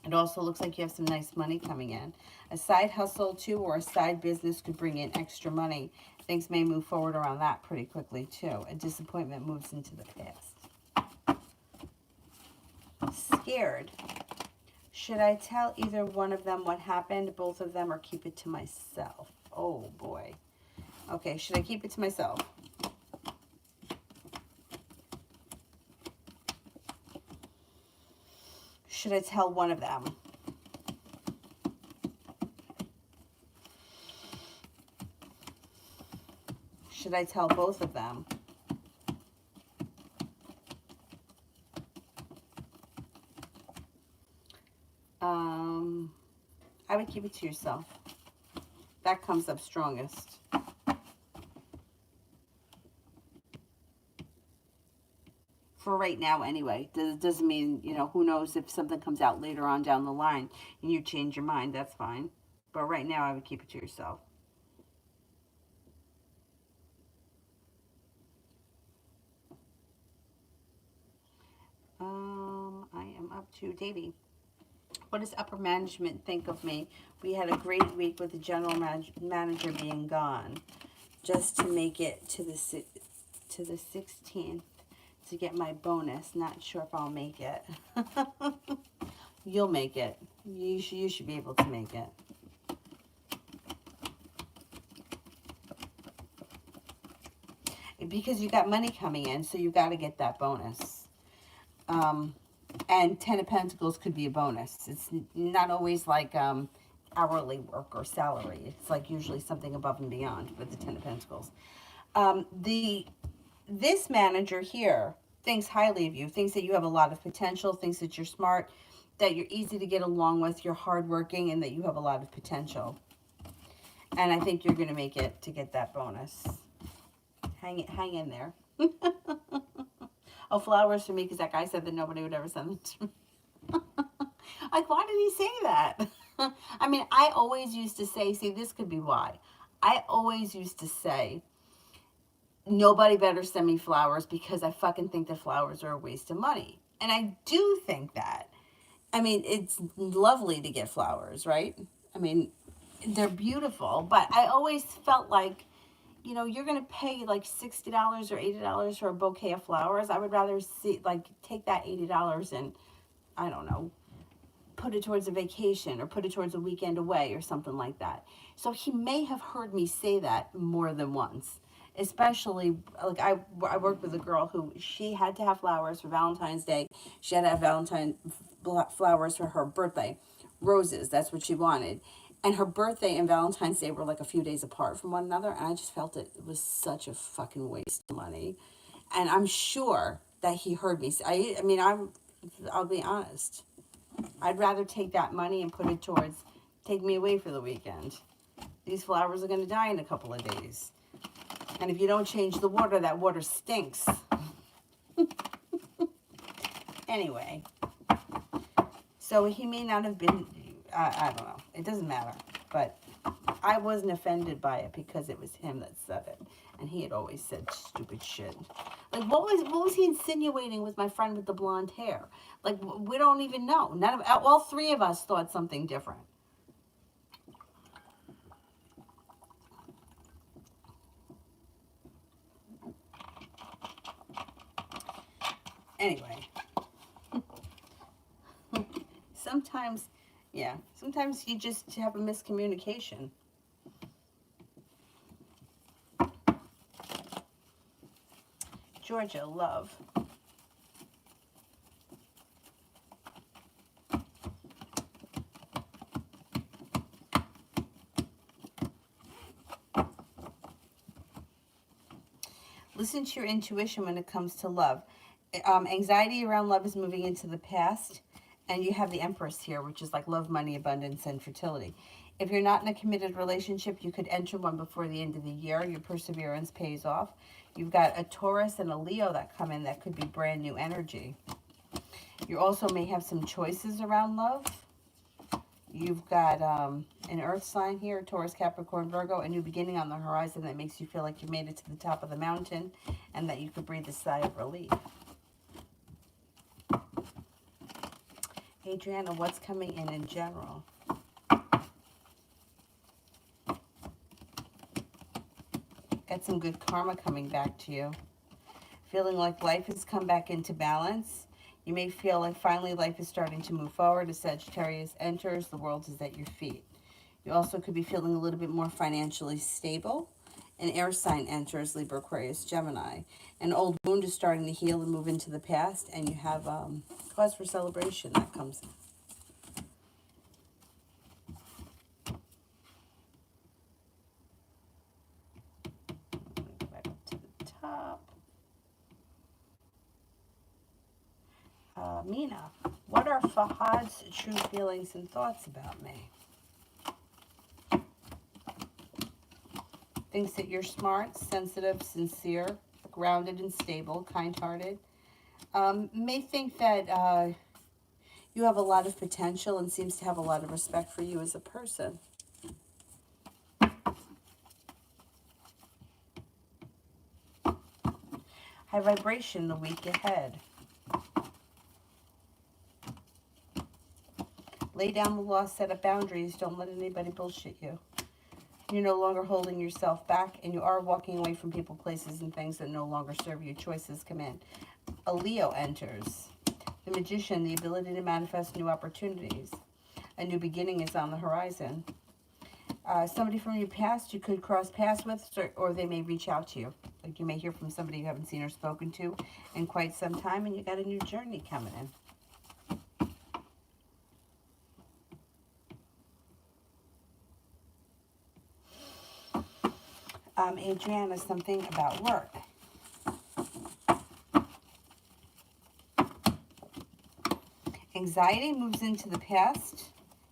It also looks like you have some nice money coming in. A side hustle, too, or a side business could bring in extra money. Things may move forward around that pretty quickly, too. A disappointment moves into the past. Scared. Should I tell either one of them what happened, both of them, or keep it to myself? Oh, boy. Okay, should I keep it to myself? Should I tell one of them? Should I tell both of them? I would keep it to yourself. That comes up strongest. For right now, anyway. Doesn't mean, you know, who knows if something comes out later on down the line and you change your mind, that's fine. But right now, I would keep it to yourself. I am up to dating. What does upper management think of me? We had a great week with the general manager being gone. Just to make it to the 16th to get my bonus. Not sure if I'll make it. You'll make it. You should be able to make it. Because you got money coming in, so you got to get that bonus. And 10 of Pentacles could be a bonus. It's not always like hourly work or salary. It's like usually something above and beyond with the 10 of Pentacles. This manager here thinks highly of you, thinks that you have a lot of potential, thinks that you're smart, that you're easy to get along with, you're hardworking, and that you have a lot of potential. And I think you're going to make it to get that bonus. Hang in there. Oh, flowers for me, because that guy said that nobody would ever send them to me. Like, why did he say that? I mean, I always used to say, see, this could be why. I always used to say, nobody better send me flowers because I fucking think that flowers are a waste of money. And I do think that. I mean, it's lovely to get flowers, right? I mean, they're beautiful, but I always felt like, you know, you're going to pay like $60 or $80 for a bouquet of flowers. I would rather see, like, take that $80 and, I don't know, put it towards a vacation or put it towards a weekend away or something like that. So he may have heard me say that more than once. Especially, like, I worked with a girl who, she had to have flowers for Valentine's Day. She had to have Valentine flowers for her birthday. Roses, that's what she wanted. And her birthday and Valentine's Day were like a few days apart from one another. And I just felt it was such a fucking waste of money. And I'm sure that he heard me. I mean, I'll be honest. I'd rather take that money and put it towards, take me away for the weekend. These flowers are going to die in a couple of days. And if you don't change the water, that water stinks. Anyway. So he may not have been, I don't know. It doesn't matter. But I wasn't offended by it because it was him that said it. And he had always said stupid shit. Like, what was he insinuating with my friend with the blonde hair? Like, we don't even know. None of, all three of us thought something different. Anyway. Sometimes, yeah, sometimes you just have a miscommunication. Georgia, love. Listen to your intuition when it comes to love. Anxiety around love is moving into the past. And you have the Empress here, which is like love, money, abundance, and fertility. If you're not in a committed relationship, you could enter one before the end of the year. Your perseverance pays off. You've got a Taurus and a Leo that come in that could be brand new energy. You also may have some choices around love. You've got an earth sign here, Taurus, Capricorn, Virgo, a new beginning on the horizon that makes you feel like you made it to the top of the mountain and that you could breathe a sigh of relief. Adriana, what's coming in general? Got some good karma coming back to you. Feeling like life has come back into balance. You may feel like finally life is starting to move forward. As Sagittarius enters, the world is at your feet. You also could be feeling a little bit more financially stable. An air sign enters, Libra, Aquarius, Gemini. An old wound is starting to heal and move into the past, and you have cause for celebration that comes. Go back up to the top. Mina, what are Fahad's true feelings and thoughts about me? Thinks that you're smart, sensitive, sincere, grounded and stable, kind-hearted. May think that you have a lot of potential and seems to have a lot of respect for you as a person. High vibration the week ahead. Lay down the law, set up boundaries. Don't let anybody bullshit you. You're no longer holding yourself back, and you are walking away from people, places, and things that no longer serve you. Choices come in. A Leo enters. The Magician, the ability to manifest new opportunities. A new beginning is on the horizon. Somebody from your past you could cross paths with, or they may reach out to you. Like you may hear from somebody you haven't seen or spoken to in quite some time, and you got a new journey coming in. Adriana, something about work. Anxiety moves into the past.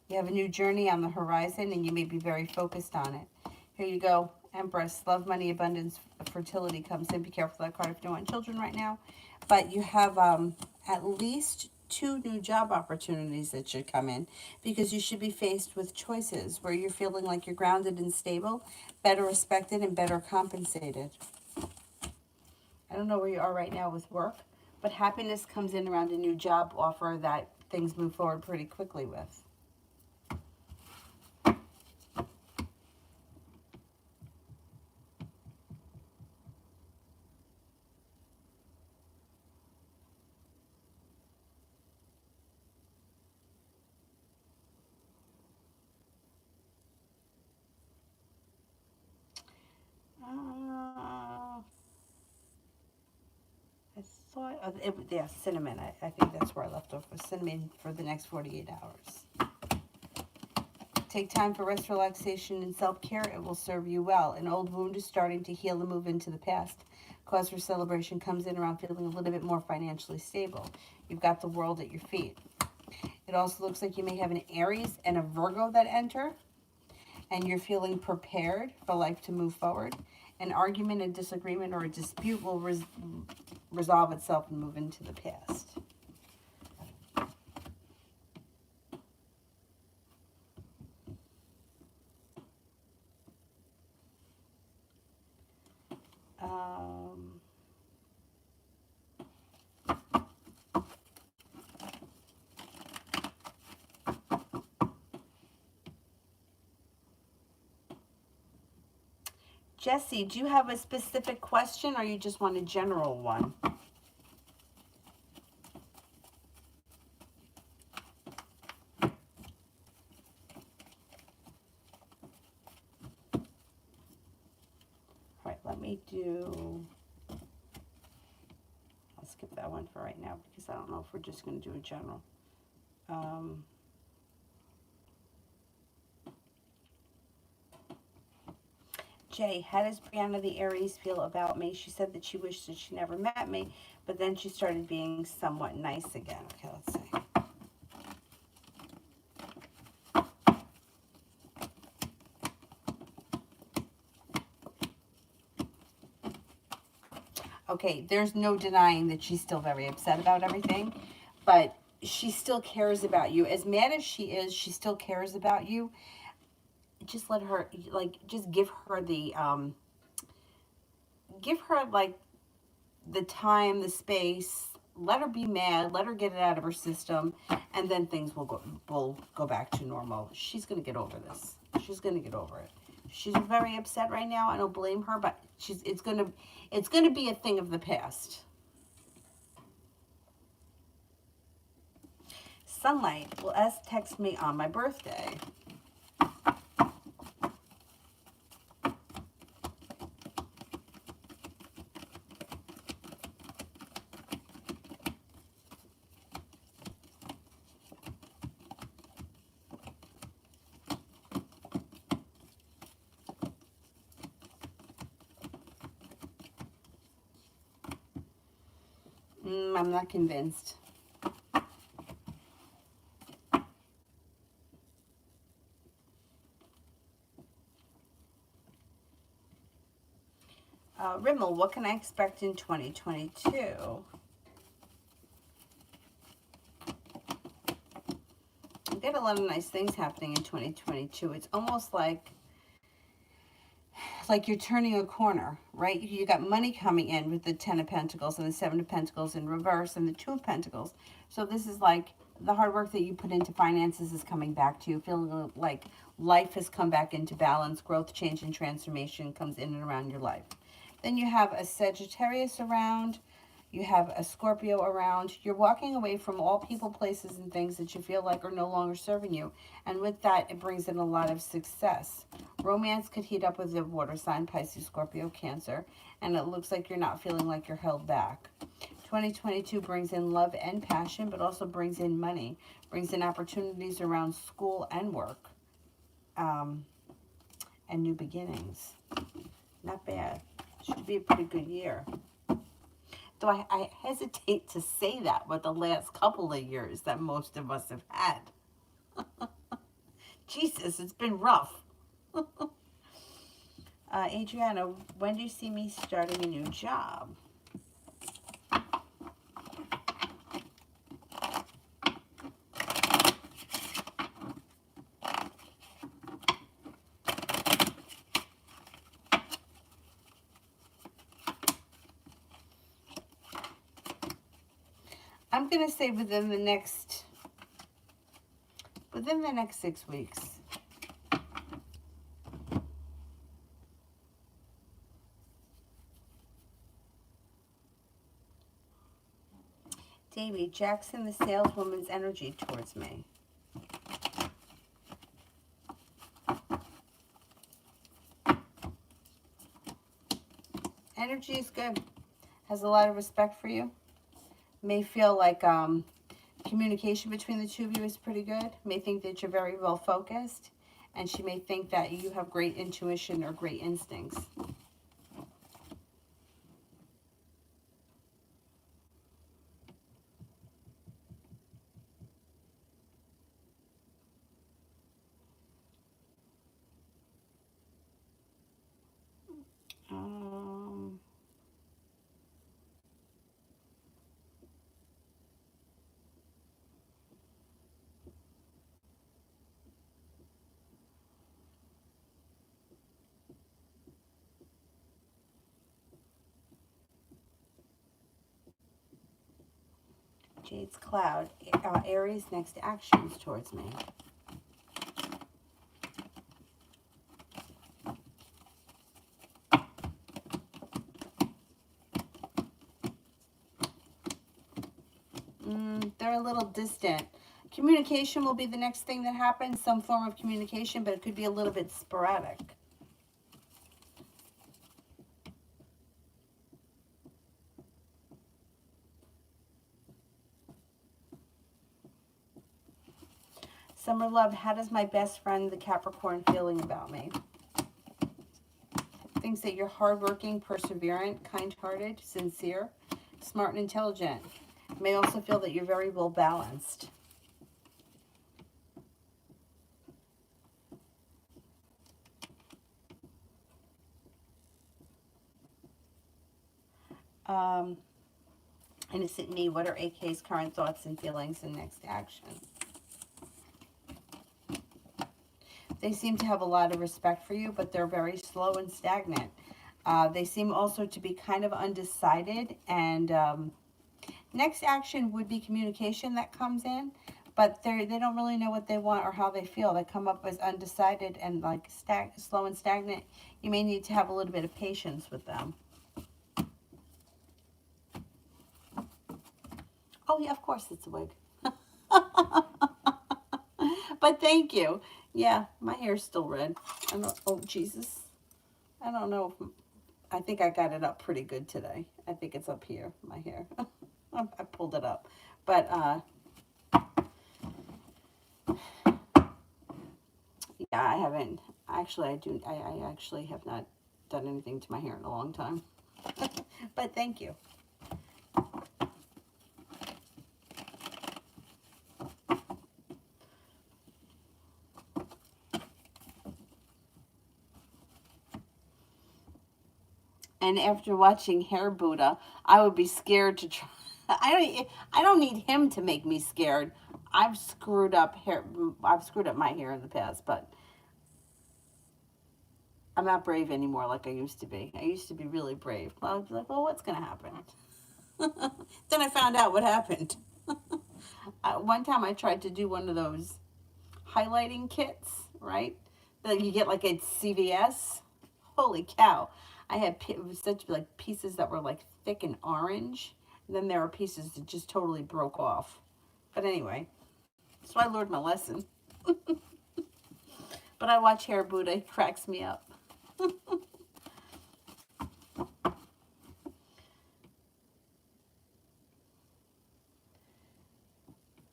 You have a new journey on the horizon, and you may be very focused on it. Here you go. Empress, love, money, abundance, fertility comes in. Be careful of that card if you don't want children right now. But you have at least 2 new job opportunities that should come in, because you should be faced with choices where you're feeling like you're grounded and stable, better respected, and better compensated. I don't know where you are right now with work, but happiness comes in around a new job offer that things move forward pretty quickly with. I thought, yeah, cinnamon. I think that's where I left off with cinnamon for the next 48 hours. Take time for rest, relaxation, and self-care. It will serve you well. An old wound is starting to heal and move into the past. Cause for celebration comes in around feeling a little bit more financially stable. You've got the world at your feet. It also looks like you may have an Aries and a Virgo that enter, and you're feeling prepared for life to move forward. An argument, a disagreement, or a dispute will resolve itself and move into the past. Jesse, do you have a specific question, or you just want a general one? All right, let me do, I'll skip that one for right now because I don't know if we're just going to do a general. Jay, how does Brianna the Aries feel about me? She said that she wished that she never met me, but then she started being somewhat nice again. Okay, let's see. Okay, there's no denying that she's still very upset about everything, but she still cares about you. As mad as she is, she still cares about you. Just let her, like, just give her like the time, the space. Let her be mad. Let her get it out of her system, and then things will go back to normal. She's gonna get over this. She's gonna get over it. She's very upset right now. I don't blame her, but it's gonna be a thing of the past. Sunlight will text me on my birthday. I'm not convinced. Rimmel, what can I expect in 2022? get a lot of nice things happening in 2022. It's almost like you're turning a corner, right? You got money coming in with the Ten of Pentacles and the Seven of Pentacles in reverse and the Two of Pentacles. So this is like the hard work that you put into finances is coming back to you, feeling like life has come back into balance, growth, change, and transformation comes in and around your life. Then you have a Sagittarius around. You have a Scorpio around. You're walking away from all people, places, and things that you feel like are no longer serving you. And with that, it brings in a lot of success. Romance could heat up with a water sign, Pisces, Scorpio, Cancer. And it looks like you're not feeling like you're held back. 2022 brings in love and passion, but also brings in money. Brings in opportunities around school and work. And new beginnings. Not bad. Should be a pretty good year. So I hesitate to say that with the last couple of years that most of us have had. Jesus, it's been rough. Adriana, when do you see me starting a new job? I'm going to say within the next 6 weeks. Davey, Jackson, the saleswoman's energy towards me. Energy is good. Has a lot of respect for you. May feel like communication between the two of you is pretty good. May think that you're very well focused. And she may think that you have great intuition or great instincts. Jade's cloud. Aries, next actions towards me. They're a little distant. Communication will be the next thing that happens, some form of communication, but it could be a little bit sporadic. Summer love, how does my best friend, the Capricorn, feeling about me? Thinks that you're hardworking, perseverant, kind-hearted, sincere, smart, and intelligent. May also feel that you're very well balanced. Innocent me, what are AK's current thoughts and feelings and next action? They seem to have a lot of respect for you, but they're very slow and stagnant. They seem also to be kind of undecided, and next action would be communication that comes in, but they don't really know what they want or how they feel. They come up as undecided and like slow and stagnant. You may need to have a little bit of patience with them. Oh yeah, of course it's a wig. But thank you. Yeah, my hair's still red. Oh, Jesus. I don't know. I think I got it up pretty good today. I think it's up here, my hair. I pulled it up. But, yeah, I haven't. Actually, I actually have not done anything to my hair in a long time. But thank you. And after watching Hair Buddha, I would be scared to try. I don't need him to make me scared. I've screwed up hair. I've screwed up my hair in the past, but I'm not brave anymore like I used to be. I used to be really brave. Well, I'd be like, well, what's going to happen? Then I found out what happened. One time I tried to do one of those highlighting kits, right? That you get like at CVS. Holy cow. I had such like pieces that were like thick and orange. And then there are pieces that just totally broke off. But anyway, so I learned my lesson. But I watch Hair Buddha. It cracks me up.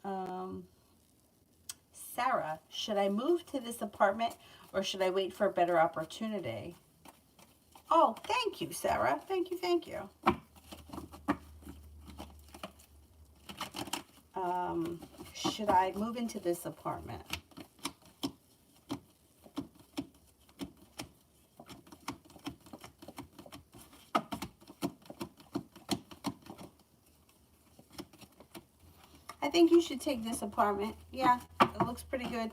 um, Sarah, should I move to this apartment or should I wait for a better opportunity? Oh, thank you, Sarah. Thank you, thank you. Should I move into this apartment? I think you should take this apartment. Yeah, it looks pretty good.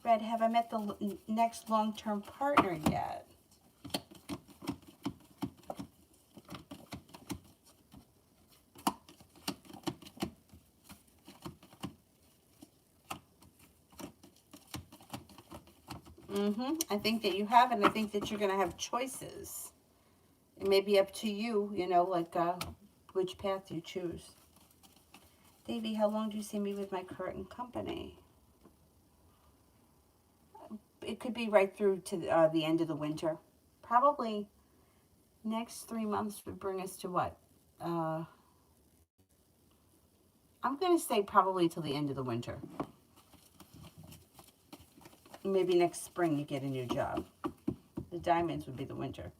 Red, have I met the next long-term partner yet? I think that you have, and I think that you're going to have choices. It may be up to you, you know, like which path you choose. Davey, how long do you see me with my current company? It could be right through to the end of the winter. Probably next 3 months would bring us to what? I'm going to say probably till the end of the winter. Maybe next spring you get a new job. The diamonds would be the winter.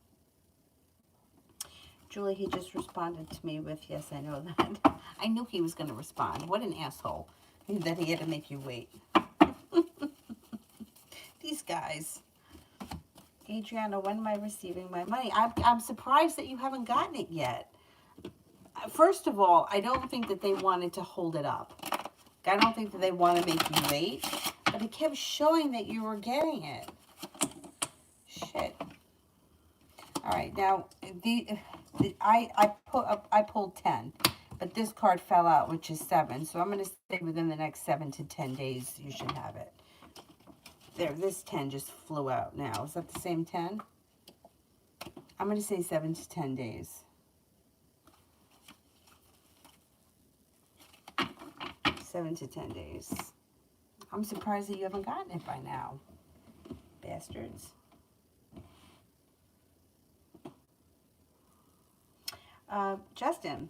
Julie, he just responded to me with, yes, I know that. I knew he was going to respond. What an asshole that he had to make you wait. These guys. Adriana, when am I receiving my money? I'm surprised that you haven't gotten it yet. First of all, I don't think that they wanted to hold it up. I don't think that they want to make you wait. But it kept showing that you were getting it. Shit. All right, now I pulled 10, but this card fell out, which is 7. So I'm going to say within the next 7 to 10 days you should have it. There, this 10 just flew out now. Is that the same 10? I'm going to say 7 to 10 days. 7 to 10 days. I'm surprised that you haven't gotten it by now. Bastards. Justin.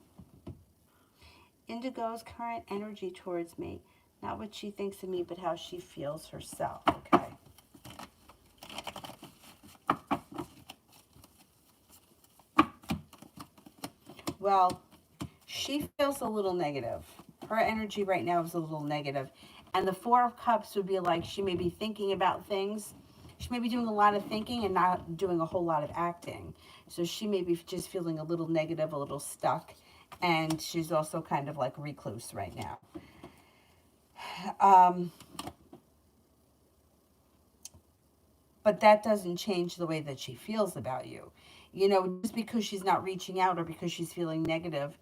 Indigo's current energy towards me. Not what she thinks of me, but how she feels herself. Okay. Well, she feels a little negative. Her energy right now is a little negative. And the Four of Cups would be like she may be thinking about things. She may be doing a lot of thinking and not doing a whole lot of acting. So she may be just feeling a little negative, a little stuck. And she's also kind of like recluse right now. But that doesn't change the way that she feels about you. You know, just because she's not reaching out or because she's feeling negative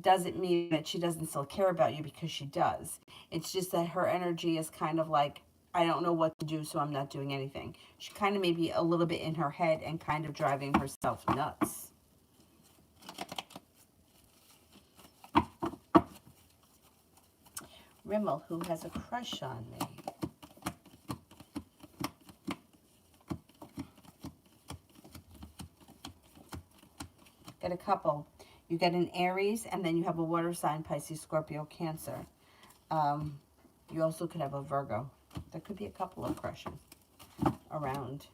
doesn't mean that she doesn't still care about you, because she does. It's just that her energy is kind of like, I don't know what to do, so I'm not doing anything. She kind of may be a little bit in her head and kind of driving herself nuts. Rimmel, who has a crush on me. Get a couple. You get an Aries, and then you have a water sign, Pisces, Scorpio, Cancer. You also could have a Virgo. There could be a couple of crushes around.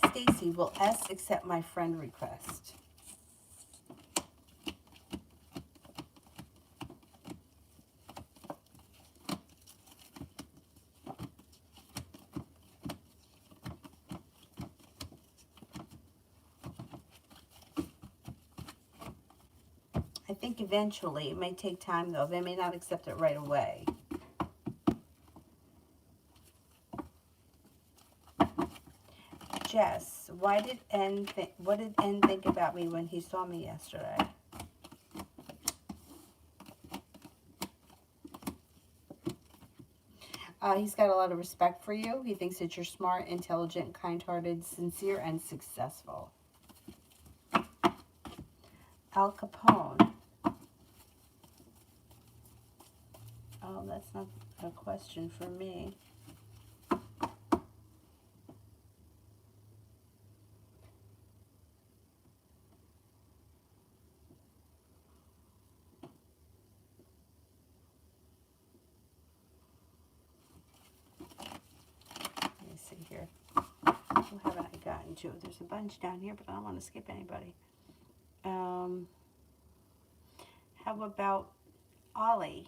Stacy, will S accept my friend request? I think eventually. It may take time, though. They may not accept it right away. Jess, what did N think about me when he saw me yesterday? He's got a lot of respect for you. He thinks that you're smart, intelligent, kind-hearted, sincere, and successful. Al Capone. Oh, that's not a question for me. Let me see here. Who haven't I gotten to? There's a bunch down here, but I don't want to skip anybody. How about Ollie?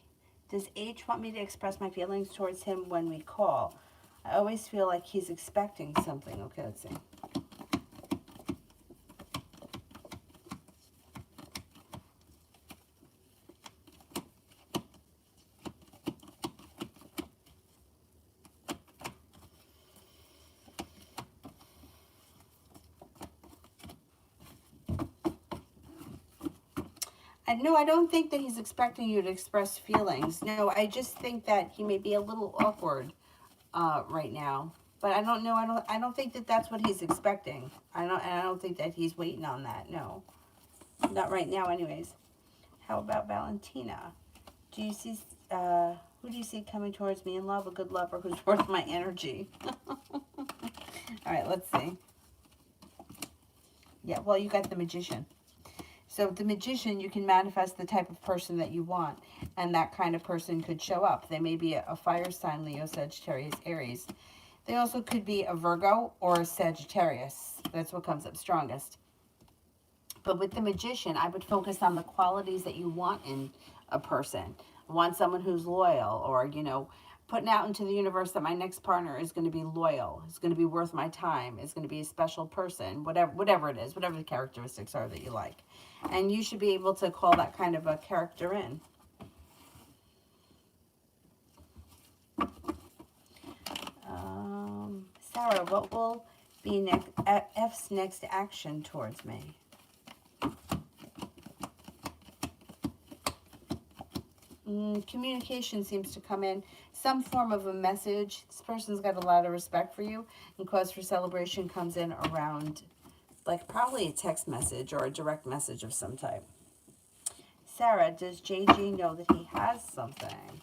Does H want me to express my feelings towards him when we call? I always feel like he's expecting something. Okay, let's see. No, I don't think that he's expecting you to express feelings. No, I just think that he may be a little awkward right now. But I don't know. I don't think that that's what he's expecting. I don't think that he's waiting on that. No, not right now. Anyways, how about Valentina? Do you see? Who do you see coming towards me in love? A good lover who's worth my energy. All right, let's see. Yeah, well, you got the Magician. So the Magician, you can manifest the type of person that you want, and that kind of person could show up. They may be a fire sign, Leo, Sagittarius, Aries. They also could be a Virgo or a Sagittarius. That's what comes up strongest. But with the Magician, I would focus on the qualities that you want in a person. I want someone who's loyal, or, you know, putting out into the universe that my next partner is going to be loyal, is going to be worth my time, is going to be a special person, whatever it is, whatever the characteristics are that you like. And you should be able to call that kind of a character in. Sarah, what will be F's next action towards me? Communication seems to come in. Some form of a message. This person's got a lot of respect for you, and cause for celebration comes in around, like, probably a text message or a direct message of some type. Sarah, does JG know that he has something?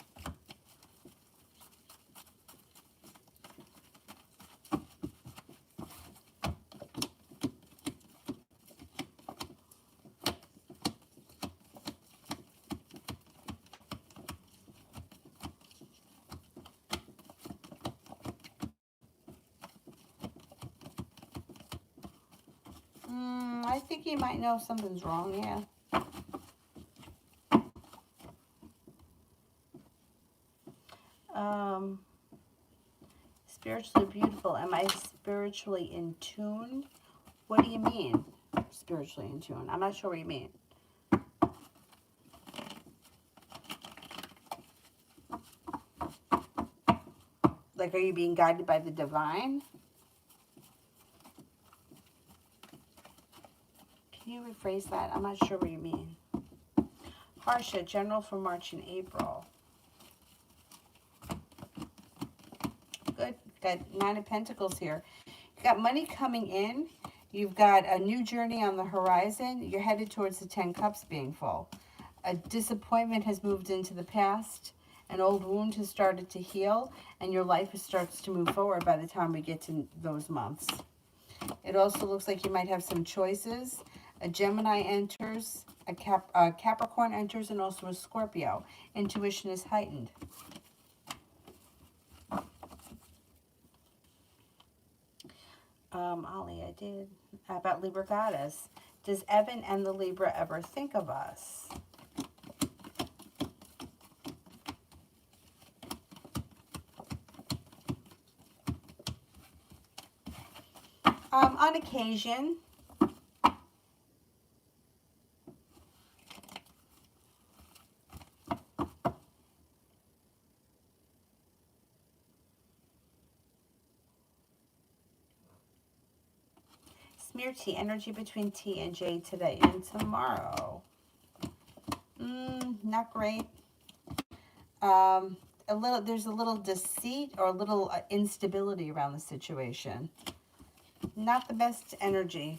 I think he might know something's wrong, yeah. Spiritually beautiful. Am I spiritually in tune? What do you mean, spiritually in tune? I'm not sure what you mean. Like, are you being guided by the divine? Can you rephrase that? I'm not sure what you mean. Harsha, general for March and April. Good. Got 9 of Pentacles here. You got money coming in. You've got a new journey on the horizon. You're headed towards the 10 Cups being full. A disappointment has moved into the past. An old wound has started to heal, and your life starts to move forward by the time we get to those months. It also looks like you might have some choices. A Gemini enters, a Capricorn enters, and also a Scorpio. Intuition is heightened. Ollie, I did. About Libra Goddess. Does Evan and the Libra ever think of us? On occasion. Smear T, energy between T and J today and tomorrow. Not great. There's a little deceit or a little instability around the situation. Not the best energy.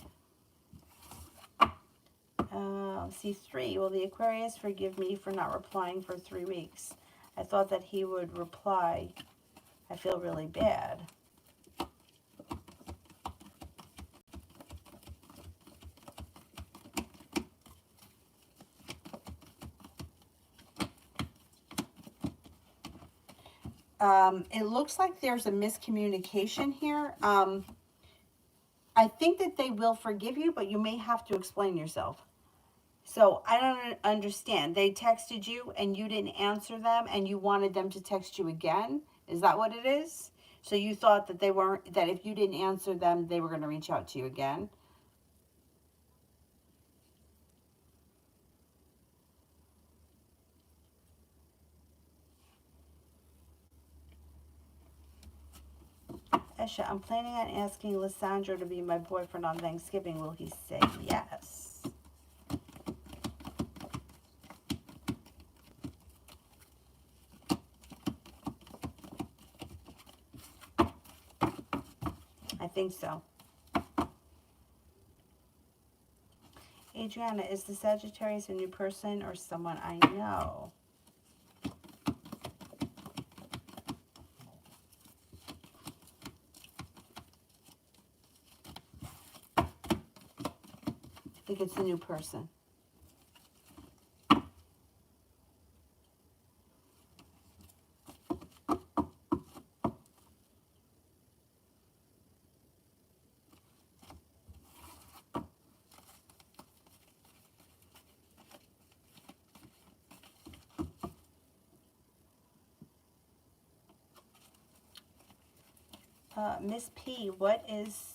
C3, will the Aquarius forgive me for not replying for 3 weeks? I thought that he would reply. I feel really bad. It looks like there's a miscommunication here. I think that they will forgive you, but you may have to explain yourself. So I don't understand. They texted you and you didn't answer them and you wanted them to text you again. Is that what it is? So you thought that that if you didn't answer them, they were going to reach out to you again? Esha, I'm planning on asking Lissandro to be my boyfriend on Thanksgiving. Will he say yes? I think so. Adriana, is the Sagittarius a new person or someone I know? I think it's a new person. Miss P, what is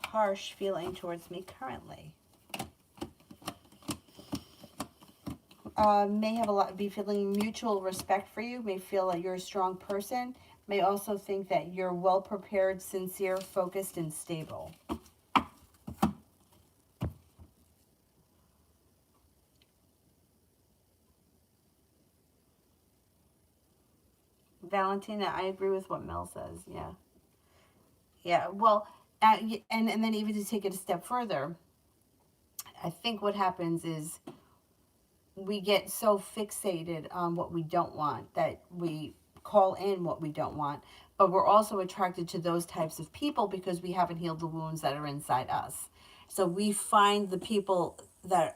harsh feeling towards me currently? May have be feeling mutual respect for you, may feel that you're a strong person, may also think that you're well prepared, sincere, focused, and stable. Valentina, I agree with what Mel says. Yeah. Yeah. Well, and then even to take it a step further, I think what happens is we get so fixated on what we don't want that we call in what we don't want. But we're also attracted to those types of people because we haven't healed the wounds that are inside us. So we find the people that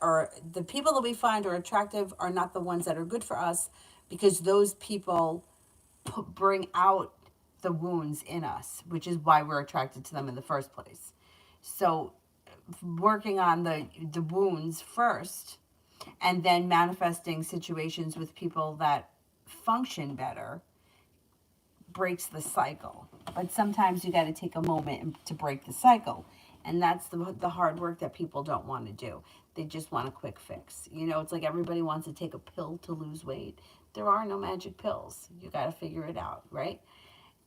we find are attractive are not the ones that are good for us, because those people bring out the wounds in us, which is why we're attracted to them in the first place. So working on the wounds first, and then manifesting situations with people that function better, breaks the cycle. But sometimes you got to take a moment to break the cycle. And that's the hard work that people don't want to do. They just want a quick fix. You know, it's like everybody wants to take a pill to lose weight. There are no magic pills. You got to figure it out, right?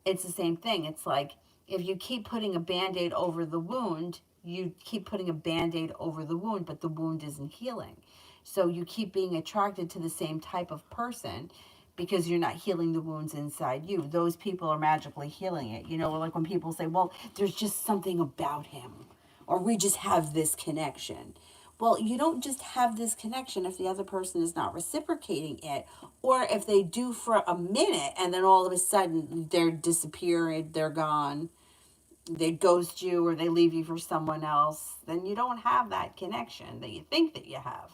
It's the same thing. It's like if you keep putting a band-aid over the wound, you keep putting a band-aid over the wound, but the wound isn't healing. So you keep being attracted to the same type of person because you're not healing the wounds inside you. Those people are magically healing it. You know, like when people say, well, there's just something about him, or we just have this connection. Well, you don't just have this connection if the other person is not reciprocating it, or if they do for a minute and then all of a sudden they're disappearing, they're gone, they ghost you or they leave you for someone else, then you don't have that connection that you think that you have.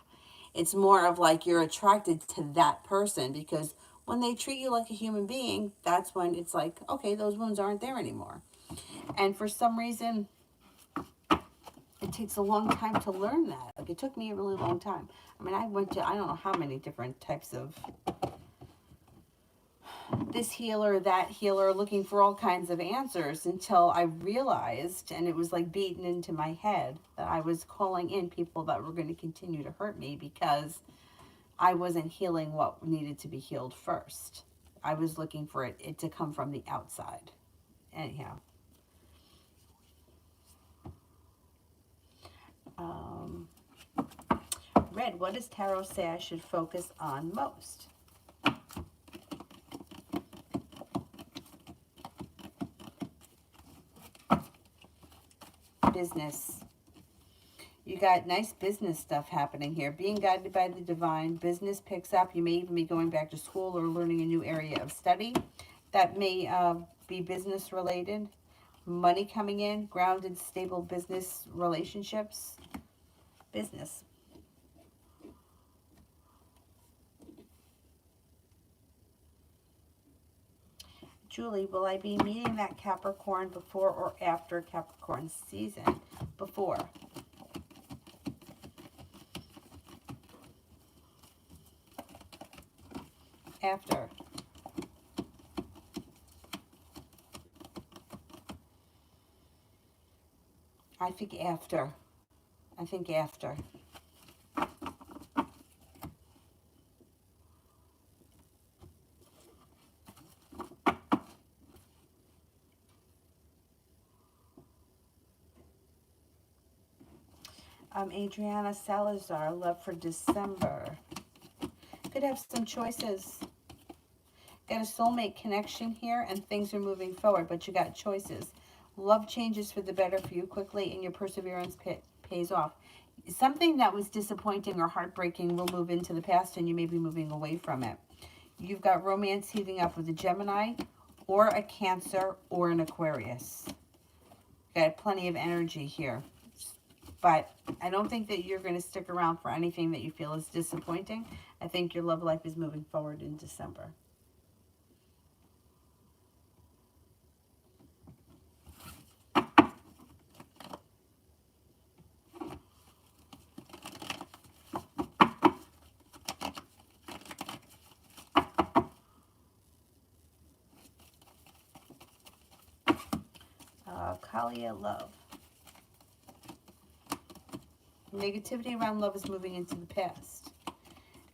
It's more of like you're attracted to that person because when they treat you like a human being, that's when it's like, okay, those wounds aren't there anymore. And for some reason, it takes a long time to learn that. Like, it took me a really long time. I mean, I went to, I don't know how many different types of this healer, that healer, looking for all kinds of answers until I realized, and it was like beaten into my head, that I was calling in people that were going to continue to hurt me because I wasn't healing what needed to be healed first. I was looking for it to come from the outside. Anyhow. Um, Red, what does tarot say I should focus on most? Business. You got nice business stuff happening here. Being guided by the divine, business picks up. You may even be going back to school or learning a new area of study. That may be business related. Money coming in, grounded, stable business relationships. Business. Julie, will I be meeting that Capricorn before or after Capricorn season? Before. After. I think after. I think after. Adriana Salazar, love for December. Could have some choices. Got a soulmate connection here and things are moving forward, but you got choices. Love changes for the better for you quickly and your perseverance pays off. Something that was disappointing or heartbreaking will move into the past and you may be moving away from it. You've got romance heating up with a Gemini or a Cancer or an Aquarius. Got plenty of energy here. But I don't think that you're going to stick around for anything that you feel is disappointing. I think your love life is moving forward in December. Kalia, love. Negativity around love is moving into the past.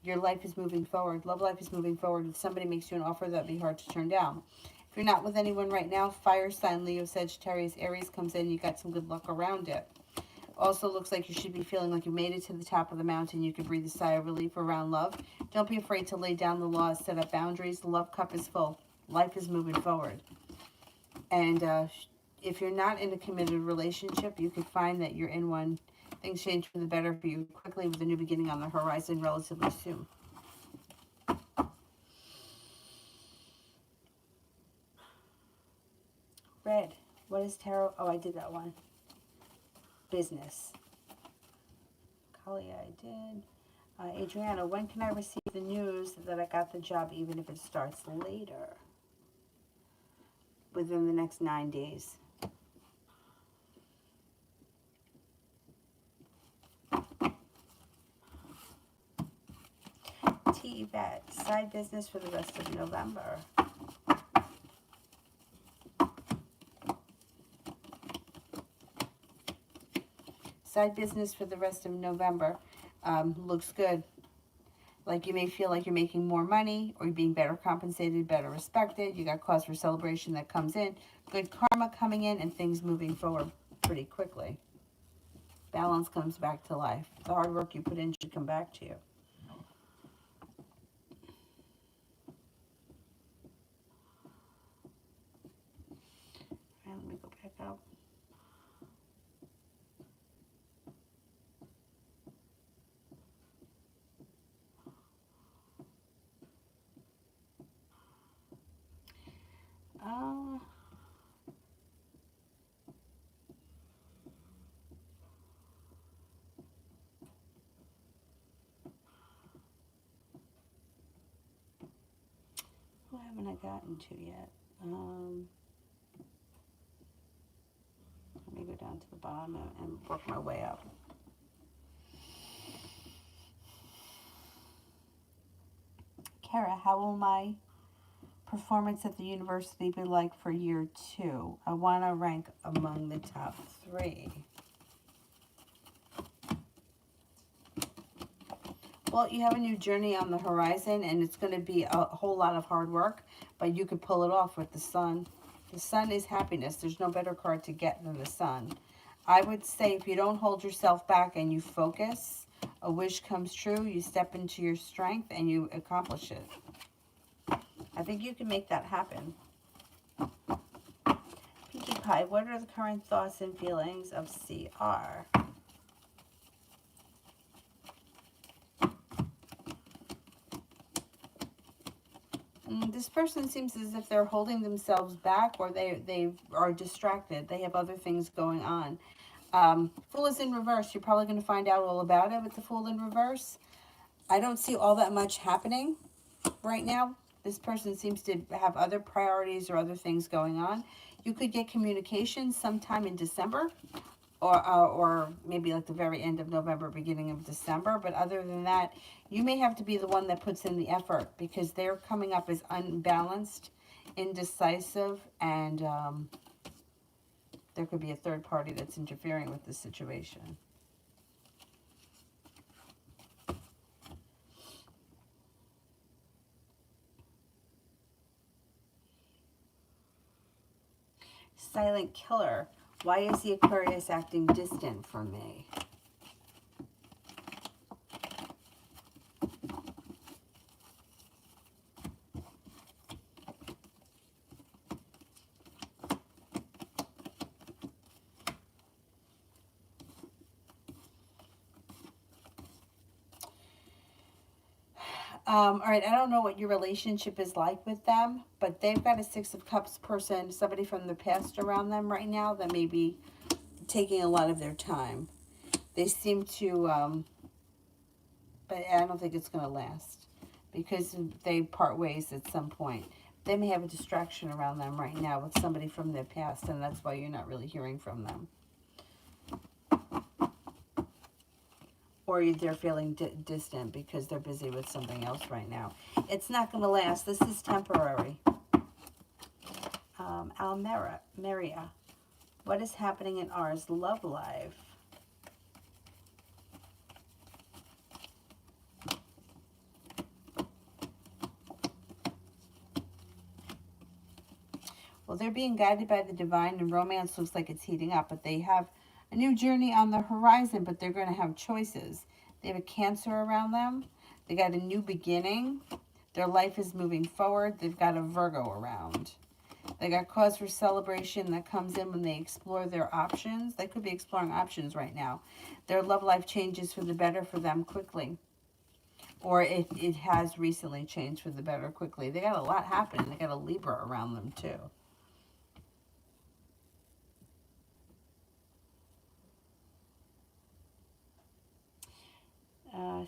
Your life is moving forward. Love life is moving forward. If somebody makes you an offer, that'd be hard to turn down. If you're not with anyone right now, fire sign, Leo, Sagittarius, Aries comes in. You got some good luck around it. Also looks like you should be feeling like you made it to the top of the mountain. You can breathe a sigh of relief around love. Don't be afraid to lay down the law, set up boundaries. The love cup is full. Life is moving forward. And if you're not in a committed relationship, you could find that you're in one. Things change for the better for you quickly with a new beginning on the horizon relatively soon. Red, what is tarot? Oh, I did that one. Business. Kali, I did. Adriana, when can I receive the news that I got the job even if it starts later? Within the next 9 days. T-Bet, side business for the rest of November. Side business for the rest of November looks good. Like you may feel like you're making more money or you're being better compensated, better respected. You got cause for celebration that comes in. Good karma coming in and things moving forward pretty quickly. Balance comes back to life. The hard work you put in should come back to you. All right, let me go back up. Who haven't I gotten to yet? down to the bottom and work my way up. Kara, how will my performance at the university be like for year 2? I want to rank among the top 3. Well, you have a new journey on the horizon, and it's going to be a whole lot of hard work, but you could pull it off with the sun. The sun is happiness. There's no better card to get than the sun. I would say if you don't hold yourself back and you focus, a wish comes true, you step into your strength, and you accomplish it. I think you can make that happen. Pinkie Pie, what are the current thoughts and feelings of CR? This person seems as if they're holding themselves back, or they are distracted. They have other things going on. Fool is in reverse. You're probably going to find out all about it with the Fool in reverse. I don't see all that much happening right now. This person seems to have other priorities or other things going on. You could get communication sometime in December, or maybe like the very end of November, beginning of December. But other than that, you may have to be the one that puts in the effort, because they're coming up as unbalanced, indecisive, and there could be a third party that's interfering with the situation. Silent Killer. Why is the Aquarius acting distant from me? All right, I don't know what your relationship is like with them, but they've got a Six of Cups person, somebody from the past around them right now that may be taking a lot of their time. They seem to, but I don't think it's going to last, because they part ways at some point. They may have a distraction around them right now with somebody from their past, and that's why you're not really hearing from them. Or they're feeling distant because they're busy with something else right now. It's not going to last. This is temporary. Maria, what is happening in ours love life? Well, they're being guided by the divine, and romance looks like it's heating up, but they have a new journey on the horizon, but they're going to have choices. They have a Cancer around them. They got a new beginning. Their life is moving forward. They've got a Virgo around. They got cause for celebration that comes in when they explore their options. They could be exploring options right now. Their love life changes for the better for them quickly. Or it has recently changed for the better quickly. They got a lot happening. They got a Libra around them too.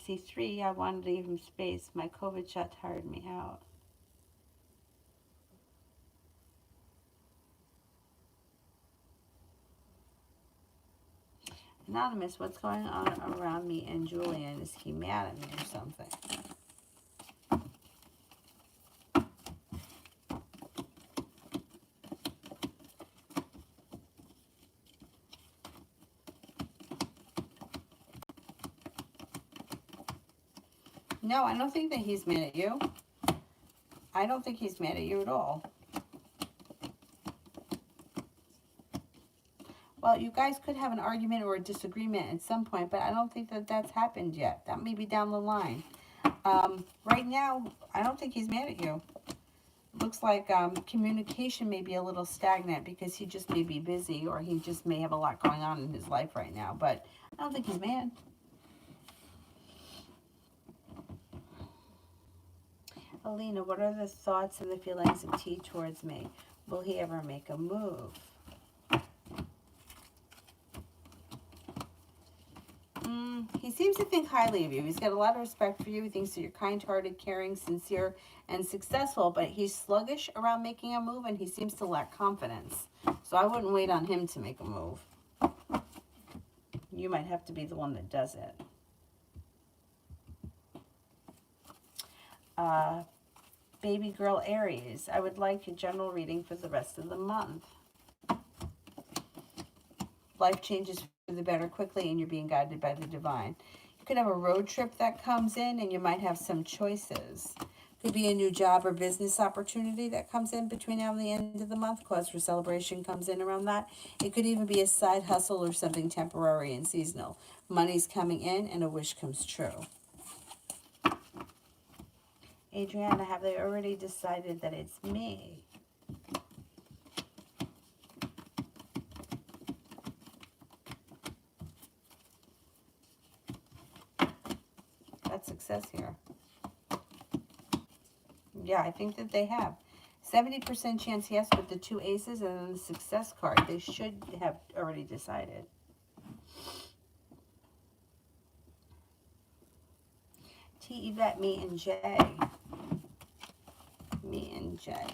C3, I wanted to give him space. My COVID shot tired me out. Anonymous, what's going on around me and Julian? Is he mad at me or something? No, I don't think that he's mad at you. I don't think he's mad at you at all. Well, you guys could have an argument or a disagreement at some point, but I don't think that that's happened yet. That may be down the line. Right now, I don't think he's mad at you. Looks like communication may be a little stagnant because he just may be busy, or he just may have a lot going on in his life right now, but I don't think he's mad. Alina, what are the thoughts and the feelings of T towards me? Will he ever make a move? He seems to think highly of you. He's got a lot of respect for you. He thinks that you're kind-hearted, caring, sincere, and successful, but he's sluggish around making a move, and he seems to lack confidence. So I wouldn't wait on him to make a move. You might have to be the one that does it. Baby girl Aries, I would like a general reading for the rest of the month. Life changes for the better quickly, and you're being guided by the divine. You could have a road trip that comes in, and you might have some choices. Could be a new job or business opportunity that comes in between now and the end of the month. Cause for celebration comes in around that. It could even be a side hustle or something temporary and seasonal. Money's coming in, and a wish comes true. Adriana, have they already decided that it's me? That's success here. Yeah, I think that they have. 70% chance yes with the 2 aces, and then the success card. They should have already decided. T, Yvette, me, and Jay. Me and Jay.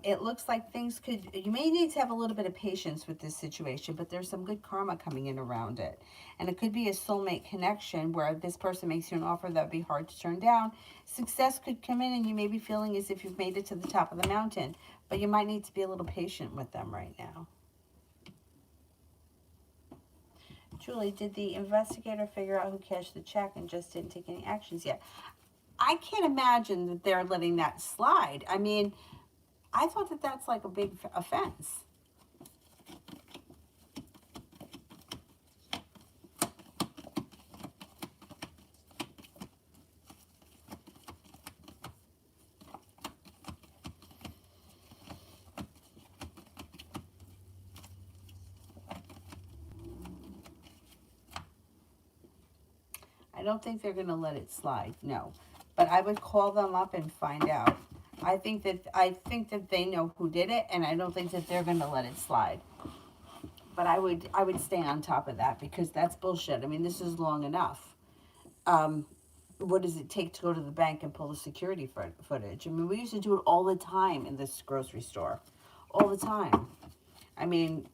It looks like things could, you may need to have a little bit of patience with this situation, but there's some good karma coming in around it. And it could be a soulmate connection where this person makes you an offer that would be hard to turn down. Success could come in, and you may be feeling as if you've made it to the top of the mountain, but you might need to be a little patient with them right now. Julie, did the investigator figure out who cashed the check and just didn't take any actions yet? I can't imagine that they're letting that slide. I mean, I thought that that's like a big offense. I don't think they're going to let it slide, no. But I would call them up and find out. I think that they know who did it, and I don't think that they're going to let it slide. But I would stay on top of that, because that's bullshit. I mean, this is long enough. What does it take to go to the bank and pull the security footage? I mean, we used to do it all the time in this grocery store, all the time. I mean,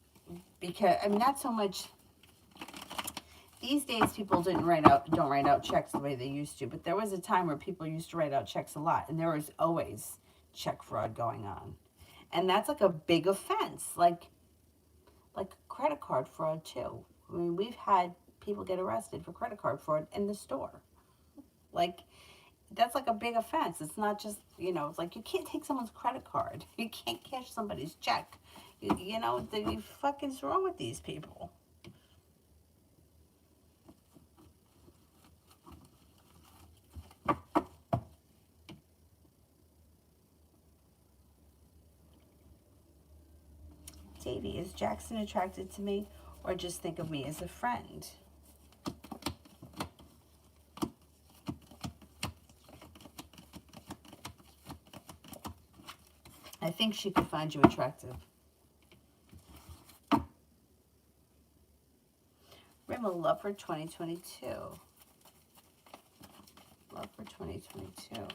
not so much. These days, people don't write out checks the way they used to. But there was a time where people used to write out checks a lot, and there was always check fraud going on, and that's like a big offense, like credit card fraud too. I mean, we've had people get arrested for credit card fraud in the store. Like, that's like a big offense. It's not just, it's like you can't take someone's credit card. You can't cash somebody's check. The fucking's wrong with these people. Davey, is Jackson attracted to me, or just think of me as a friend? I think she could find you attractive. Rimmel, love for 2022. Love for 2022.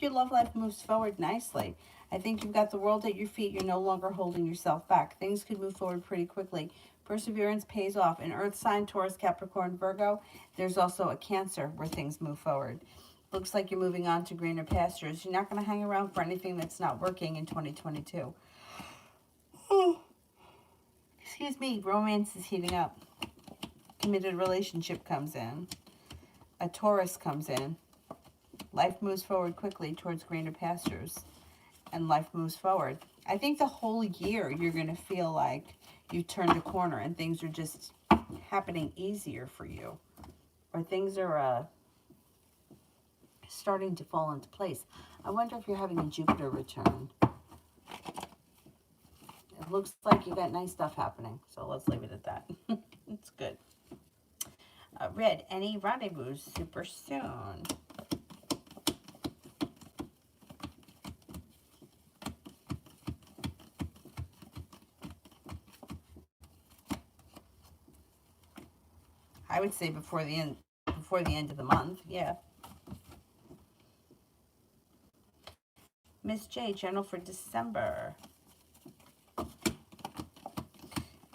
Your love life moves forward nicely. I think you've got the world at your feet. You're no longer holding yourself back. Things could move forward pretty quickly. Perseverance pays off. In Earth sign, Taurus, Capricorn, Virgo, there's also a Cancer where things move forward. Looks like you're moving on to greener pastures. You're not going to hang around for anything that's not working in 2022. Oh. Excuse me. Romance is heating up. Committed relationship comes in. A Taurus comes in. Life moves forward quickly towards greener pastures, and life moves forward. I think the whole year you're going to feel like you turned a corner and things are just happening easier for you, or things are starting to fall into place. I wonder if you're having a Jupiter return. It looks like you got nice stuff happening, so let's leave it at that. It's good. Red, any rendezvous super soon? I would say before the end of the month. Yeah. Miss J, journal for December.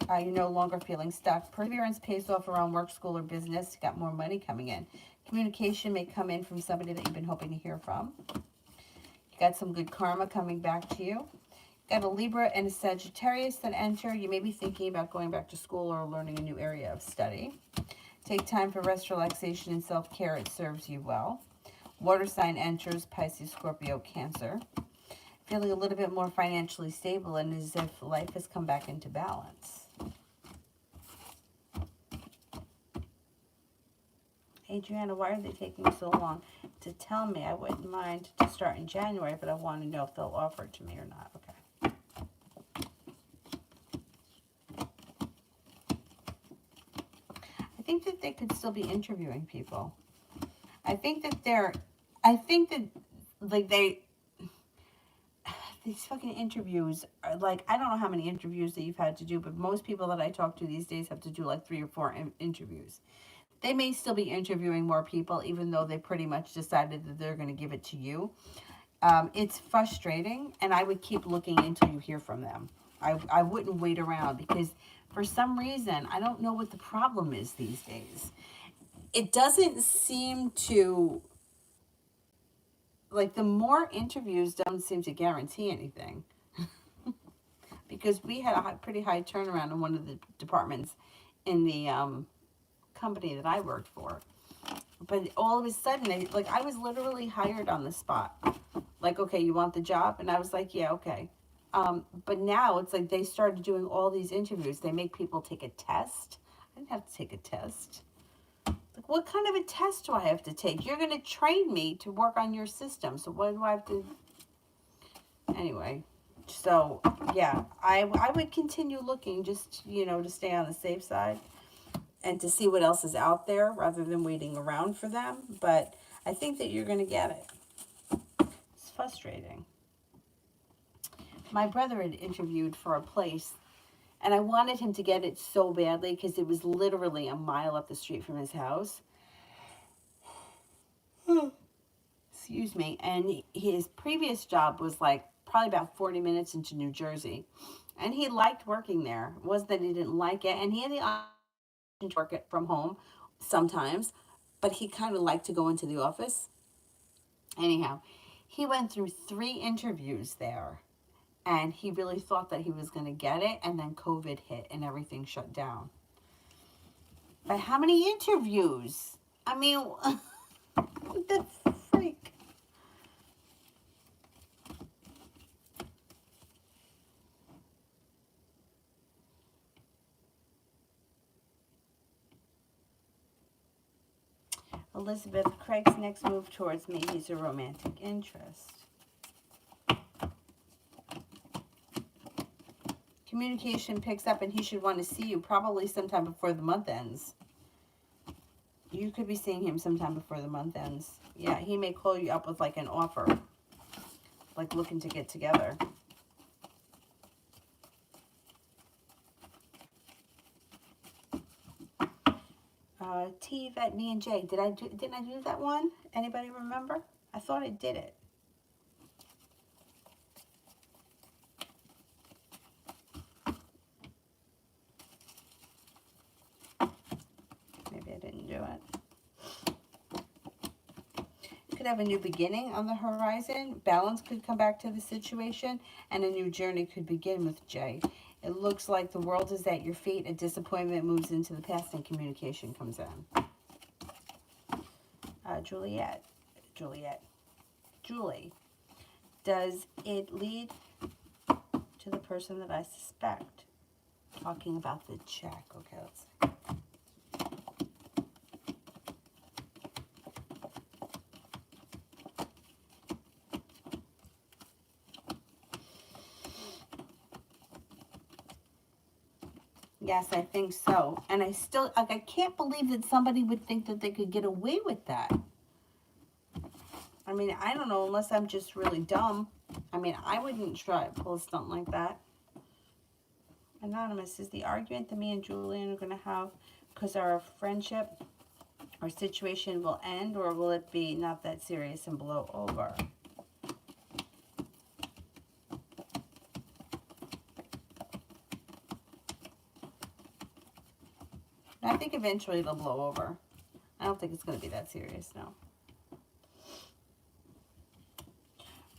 You're no longer feeling stuck. Perseverance pays off around work, school, or business. You got more money coming in. Communication may come in from somebody that you've been hoping to hear from. You got some good karma coming back to you. Got a Libra and a Sagittarius that enter. You may be thinking about going back to school or learning a new area of study. Take time for rest, relaxation, and self-care. It serves you well. Water sign enters, Pisces, Scorpio, Cancer. Feeling a little bit more financially stable and as if life has come back into balance. Adriana, why are they taking so long to tell me? I wouldn't mind to start in January, but I want to know if they'll offer it to me or not. Okay. I think that they could still be interviewing people. I think that like these fucking interviews are like, I don't know how many interviews that you've had to do, but most people that I talk to these days have to do like 3 or 4 interviews. They may still be interviewing more people, even though they pretty much decided that they're going to give it to you. It's frustrating, and I would keep looking until you hear from them. I wouldn't wait around because for some reason, I don't know what the problem is these days. It doesn't seem to, like, the more interviews don't seem to guarantee anything. Because we had a pretty high turnaround in one of the departments in the company that I worked for. But all of a sudden, I was literally hired on the spot. Like, okay, you want the job? And I was like, yeah, okay. But now it's like they started doing all these interviews. They make people take a test. I didn't have to take a test. Like, what kind of a test do I have to take? You're going to train me to work on your system. So what do I have to... Anyway, so, yeah, I would continue looking just, to stay on the safe side and to see what else is out there rather than waiting around for them. But I think that you're going to get it. It's frustrating. My brother had interviewed for a place, and I wanted him to get it so badly because it was literally a mile up the street from his house. Excuse me. And his previous job was like probably about 40 minutes into New Jersey. And he liked working there. It wasn't that he didn't like it. And he had the option to work it from home sometimes, but he kind of liked to go into the office. Anyhow, he went through 3 interviews there, and he really thought that he was going to get it, and then COVID hit and everything shut down. But how many interviews? I mean, what the freak? Elizabeth, Craig's next move towards me, he's a romantic interest. Communication picks up, and he should want to see you probably sometime before the month ends. You could be seeing him sometime before the month ends. Yeah, he may call you up with like an offer, like looking to get together. T, Vet, me, and Jay. Didn't I do that one? Anybody remember? I thought I did it. Maybe I didn't do it. You could have a new beginning on the horizon. Balance could come back to the situation, and a new journey could begin with Jay. It looks like the world is at your feet. A disappointment moves into the past, and communication comes in. Julie, does it lead to the person that I suspect? Talking about the check. Okay, let's see. Yes, I think so. And I still, like, I can't believe that somebody would think that they could get away with that. I mean, I don't know, unless I'm just really dumb. I mean, I wouldn't try to pull a stunt like that. Anonymous, is the argument that me and Julian are going to have because our friendship or situation will end, or will it be not that serious and blow over? I think eventually it'll blow over. I don't think it's going to be that serious, no.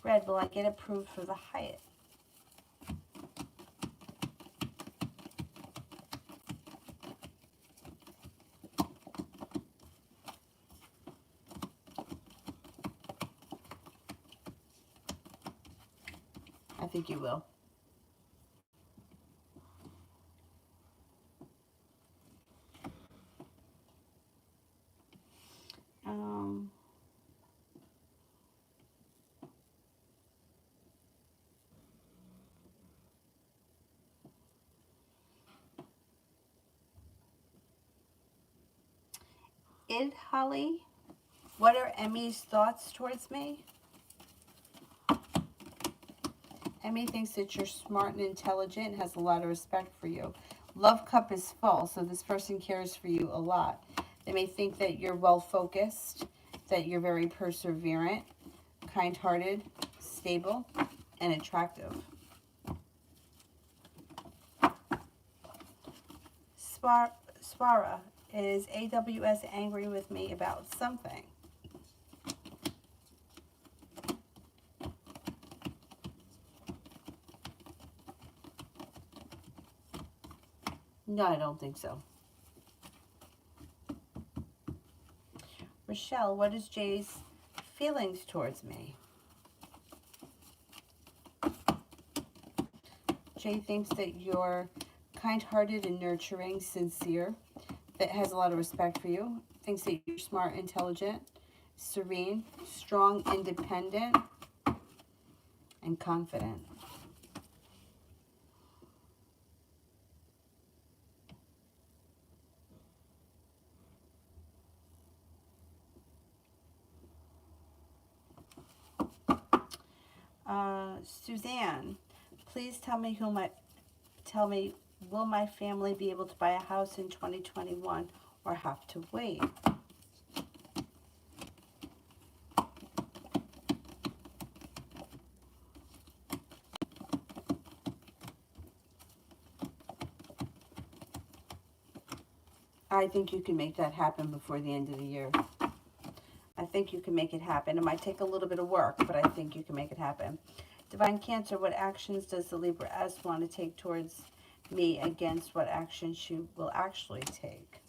Red, will I get approved for the Hyatt? I think you will. Holly, what are Emmy's thoughts towards me? Emmy thinks that you're smart and intelligent and has a lot of respect for you. Love cup is full, so this person cares for you a lot. They may think that you're well focused, that you're very perseverant, kind-hearted, stable, and attractive. Swara, is AWS angry with me about something? No, I don't think so. Rochelle, what is Jay's feelings towards me? Jay thinks that you're kind-hearted and nurturing, sincere, that has a lot of respect for you, thinks that you're smart, intelligent, serene, strong, independent, and confident. Suzanne, please tell me will my family be able to buy a house in 2021 or have to wait? I think you can make that happen before the end of the year. I think you can make it happen. It might take a little bit of work, but I think you can make it happen. Divine Cancer, what actions does the Libra S want to take towards me against what action she will actually take?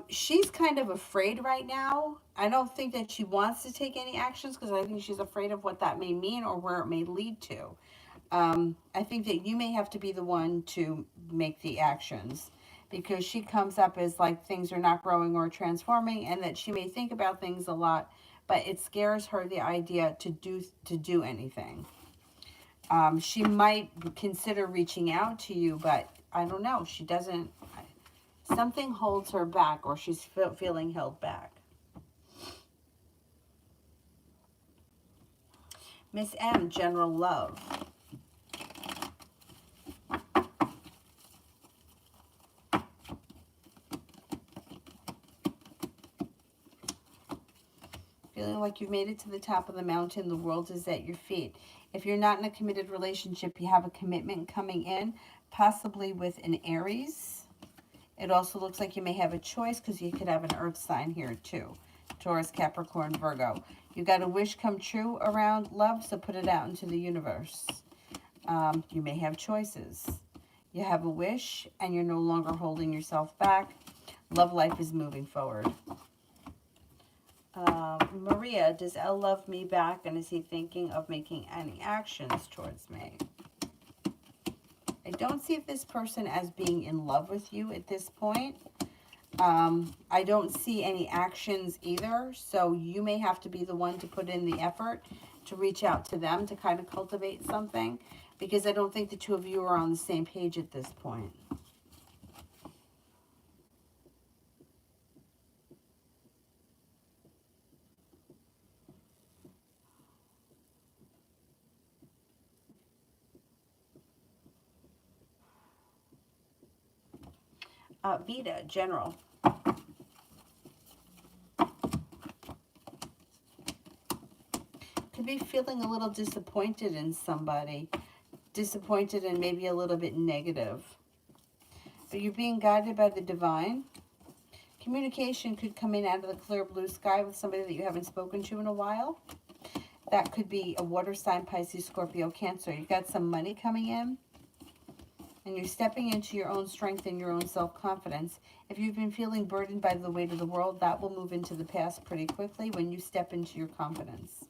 She's kind of afraid right now. I don't think that she wants to take any actions because I think she's afraid of what that may mean or where it may lead to. I think that you may have to be the one to make the actions because she comes up as like things are not growing or transforming, and that she may think about things a lot, but it scares her, the idea to do anything. She might consider reaching out to you, but I don't know. She doesn't. Something holds her back, or she's feeling held back. Miss M, general love. Feeling like you've made it to the top of the mountain, the world is at your feet. If you're not in a committed relationship, you have a commitment coming in, possibly with an Aries. It also looks like you may have a choice because you could have an earth sign here too. Taurus, Capricorn, Virgo. You got a wish come true around love, so put it out into the universe. You may have choices. You have a wish and you're no longer holding yourself back. Love life is moving forward. Maria, does Elle love me back, and is he thinking of making any actions towards me? I don't see this person as being in love with you at this point. I don't see any actions either, so you may have to be the one to put in the effort to reach out to them to kind of cultivate something, because I don't think the two of you are on the same page at this point. Vita, general. Could be feeling a little disappointed in somebody. Disappointed and maybe a little bit negative. But you're being guided by the divine. Communication could come in out of the clear blue sky with somebody that you haven't spoken to in a while. That could be a water sign, Pisces, Scorpio, Cancer. You've got some money coming in. And you're stepping into your own strength and your own self-confidence. If you've been feeling burdened by the weight of the world, that will move into the past pretty quickly when you step into your confidence.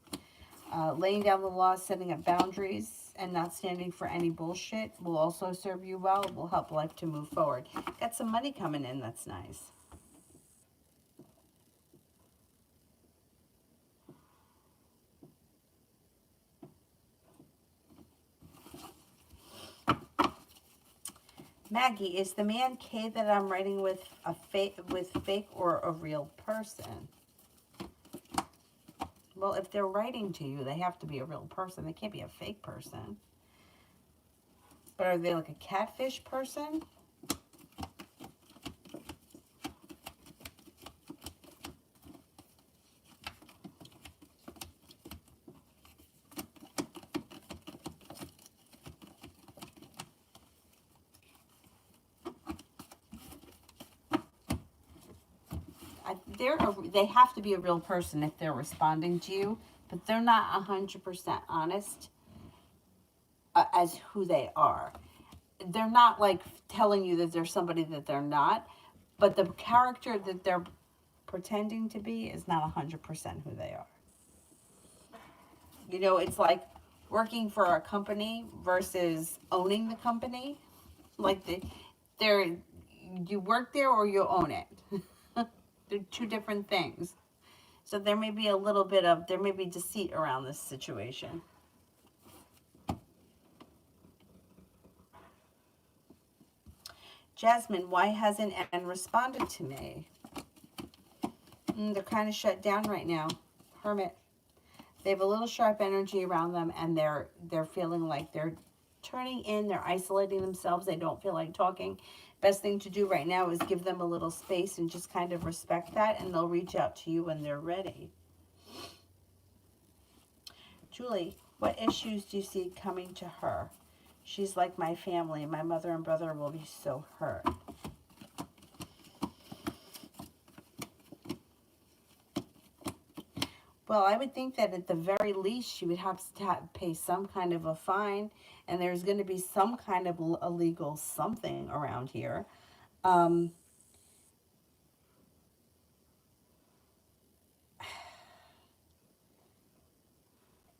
Laying down the law, setting up boundaries, and not standing for any bullshit will also serve you well. Will help life to move forward. Got some money coming in. That's nice. Maggie, is the man K that I'm writing with fake or a real person? Well, if they're writing to you, they have to be a real person. They can't be a fake person. But are they like a catfish person? They have to be a real person if they're responding to you, but they're not 100% honest as who they are. They're not like telling you that they're somebody that they're not, but the character that they're pretending to be is not 100% who they are. You know, it's like working for a company versus owning the company. Like you work there or you own it. They're two different things. So there may be there may be deceit around this situation. Jasmine, why hasn't Anne responded to me? They're kind of shut down right now. Hermit. They have a little sharp energy around them, and they're feeling like they're turning in. They're isolating themselves. They don't feel like talking. Best thing to do right now is give them a little space and just kind of respect that, and they'll reach out to you when they're ready. Julie, what issues do you see coming to her? She's like my family. My mother and brother will be so hurt. Well, I would think that at the very least she would have to pay some kind of a fine, and there's going to be some kind of illegal something around here. I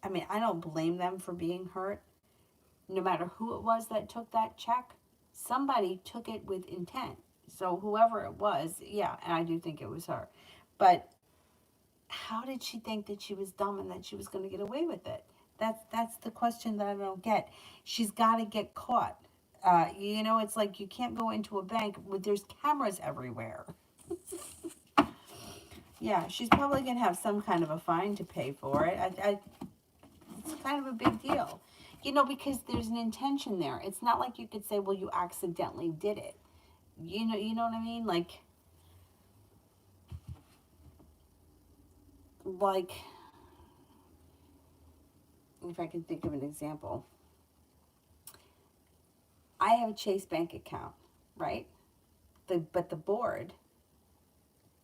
mean, I don't blame them for being hurt. No matter who it was that took that check, somebody took it with intent. So whoever it was, yeah, and I do think it was her. But how did she think that she was dumb and that she was going to get away with it? That's the question that I don't get. She's got to get caught. You know, it's like you can't go into a bank with there's cameras everywhere. Yeah, she's probably going to have some kind of a fine to pay for it. It's kind of a big deal. You know, because there's an intention there. It's not like you could say, well, you accidentally did it. You know what I mean? Like, if I can think of an example. I have a Chase Bank account, right? But the board,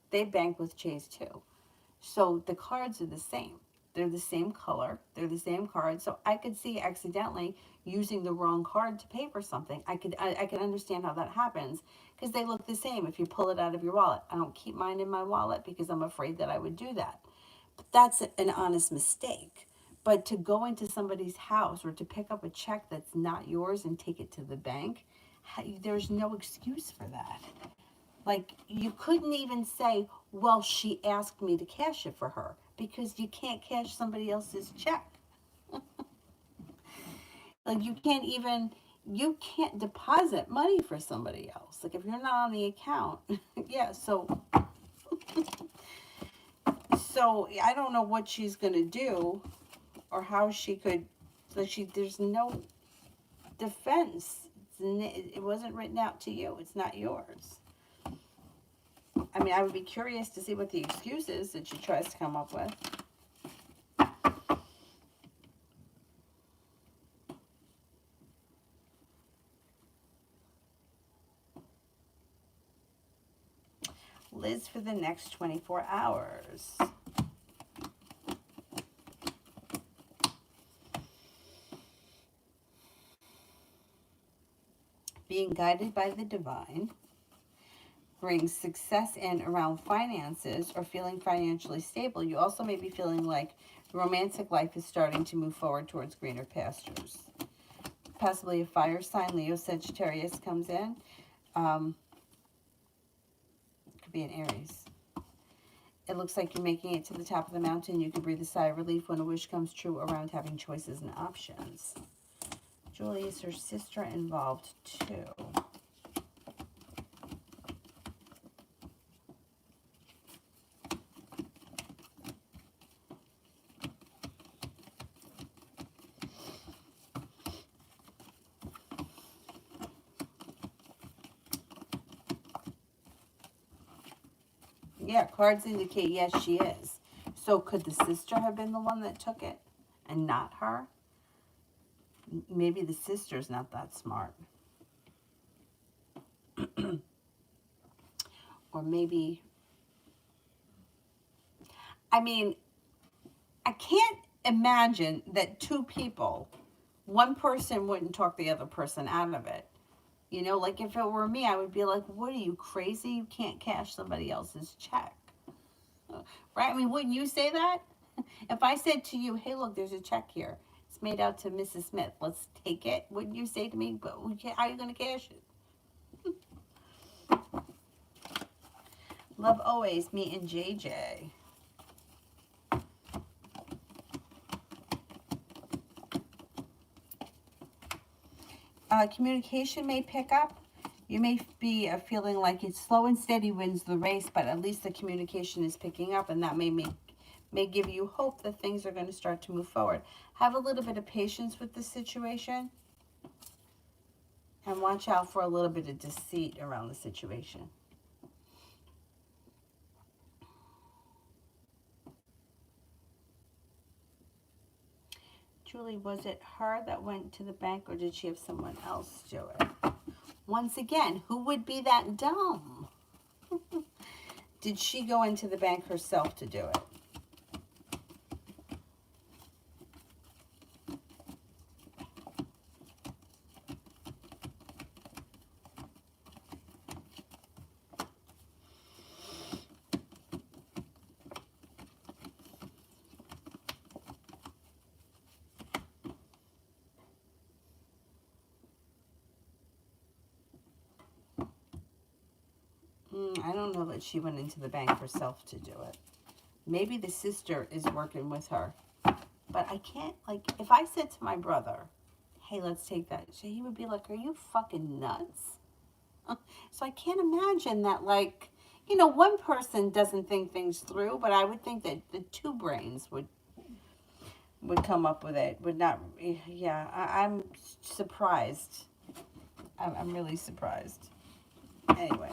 they bank with Chase too. So the cards are the same. They're the same color. They're the same card. So I could see accidentally using the wrong card to pay for something. I could understand how that happens because they look the same if you pull it out of your wallet. I don't keep mine in my wallet because I'm afraid that I would do that. But that's an honest mistake. But to go into somebody's house or to pick up a check that's not yours and take it to the bank, there's no excuse for that. Like, you couldn't even say, well, she asked me to cash it for her, because you can't cash somebody else's check. Like you can't deposit money for somebody else. Like if you're not on the account, yeah. So I don't know what she's gonna do or how she could. Like there's no defense. It wasn't written out to you. It's not yours. I mean, I would be curious to see what the excuse is that she tries to come up with. Liz for the next 24 hours. Being guided by the divine brings success in around finances or feeling financially stable. You also may be feeling like romantic life is starting to move forward towards greener pastures. Possibly a fire sign, Leo, Sagittarius comes in. It could be an Aries. It looks like you're making it to the top of the mountain. You can breathe a sigh of relief when a wish comes true around having choices and options. Julie, is her sister involved too? Yeah, cards indicate yes, she is. So could the sister have been the one that took it and not her? Maybe the sister's not that smart. Or maybe, I mean, I can't imagine that two people, one person wouldn't talk the other person out of it. You know, like if it were me, I would be like, what are you, crazy? You can't cash somebody else's check. Right? I mean, wouldn't you say that? If I said to you, hey, look, there's a check here. It's made out to Mrs. Smith. Let's take it. Wouldn't you say to me, but how are you going to cash it? Love always, me and JJ. Communication may pick up. You may be feeling like it's slow and steady wins the race, but at least the communication is picking up, and that may give you hope that things are going to start to move forward. Have a little bit of patience with the situation, and watch out for a little bit of deceit around the situation. Julie, was it her that went to the bank, or did she have someone else do it? Once again, who would be that dumb? Did she go into the bank herself to do it? I don't know that she went into the bank herself to do it. Maybe the sister is working with her. But I can't, like, if I said to my brother, hey, let's take that, he would be like, are you fucking nuts? So I can't imagine that, like, you know, one person doesn't think things through, but I would think that the two brains would come up with it. Would not, yeah, I'm surprised. I'm really surprised. Anyway.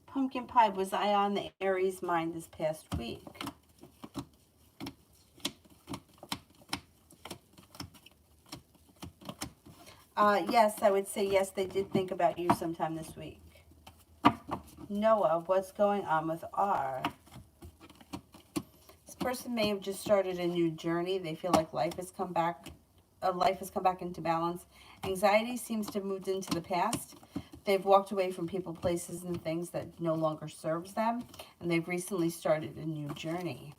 Pumpkin pie, was I on the Aries mind this past week? Yes, I would say yes, they did think about you sometime this week. Noah, what's going on with R? This person may have just started a new journey. They feel like life has come back into balance. Anxiety seems to have moved into the past. They've walked away from people, places, and things that no longer serves them, and they've recently started a new journey.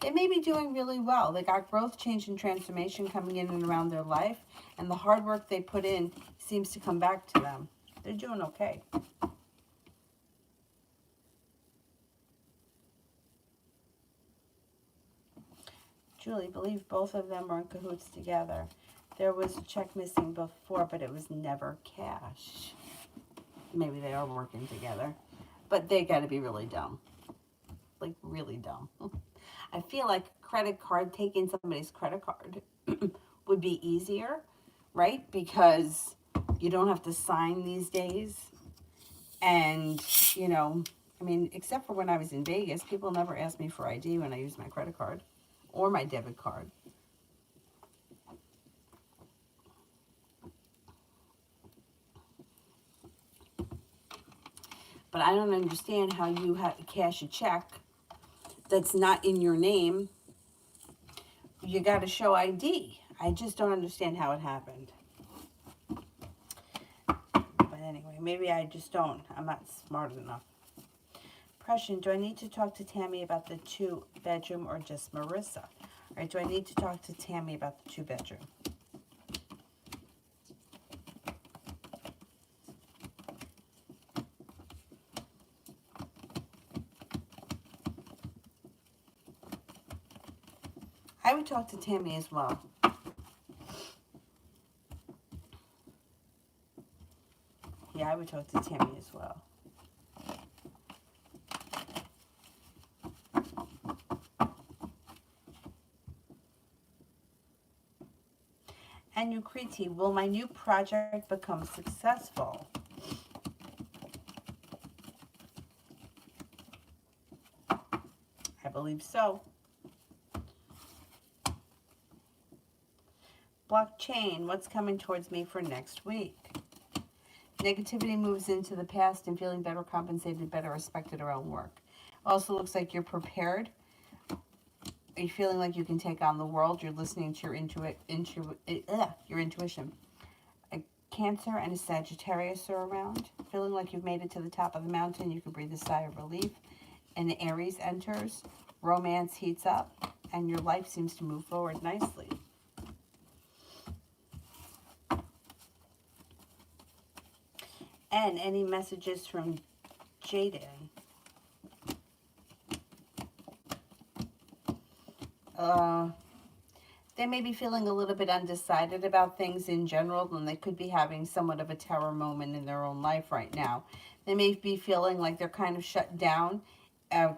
They may be doing really well. They got growth, change, and transformation coming in and around their life, and the hard work they put in seems to come back to them. They're doing okay. Julie, believe both of them are in cahoots together. There was a check missing before, but it was never cash. Maybe they are working together, but they got to be really dumb. Like, really dumb. I feel like credit card, taking somebody's credit card would be easier, right? Because you don't have to sign these days. And, you know, I mean, except for when I was in Vegas, people never asked me for ID when I used my credit card or my debit card. But I don't understand how you have to cash a check that's not in your name. You got to show ID. I just don't understand how it happened. But anyway, maybe I just don't. I'm not smart enough. Question, do I need to talk to Tammy about the 2-bedroom or just Marissa? All right, do I need to talk to Tammy about the 2-bedroom? I would talk to Tammy as well. Yeah, I would talk to Tammy as well. And Ukriti, will my new project become successful? I believe so. Blockchain, what's coming towards me for next week? Negativity moves into the past and feeling better compensated, better respected around work. Also looks like you're prepared. Are you feeling like you can take on the world? You're listening to your intuition. A Cancer and a Sagittarius are around. Feeling like you've made it to the top of the mountain. You can breathe a sigh of relief. And the Aries enters. Romance heats up. And your life seems to move forward nicely. And any messages from Jaden? They may be feeling a little bit undecided about things in general, and they could be having somewhat of a terror moment in their own life right now. They may be feeling like they're kind of shut down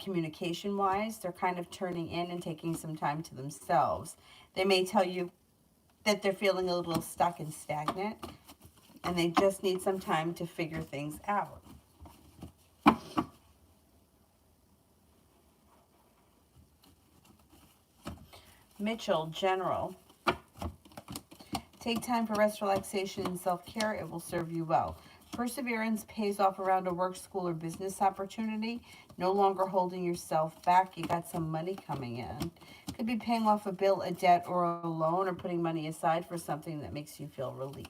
communication-wise. They're kind of turning in and taking some time to themselves. They may tell you that they're feeling a little stuck and stagnant, and they just need some time to figure things out. Mitchell, General. Take time for rest, relaxation, and self-care. It will serve you well. Perseverance pays off around a work, school, or business opportunity. No longer holding yourself back. You got some money coming in. Could be paying off a bill, a debt, or a loan, or putting money aside for something that makes you feel relief.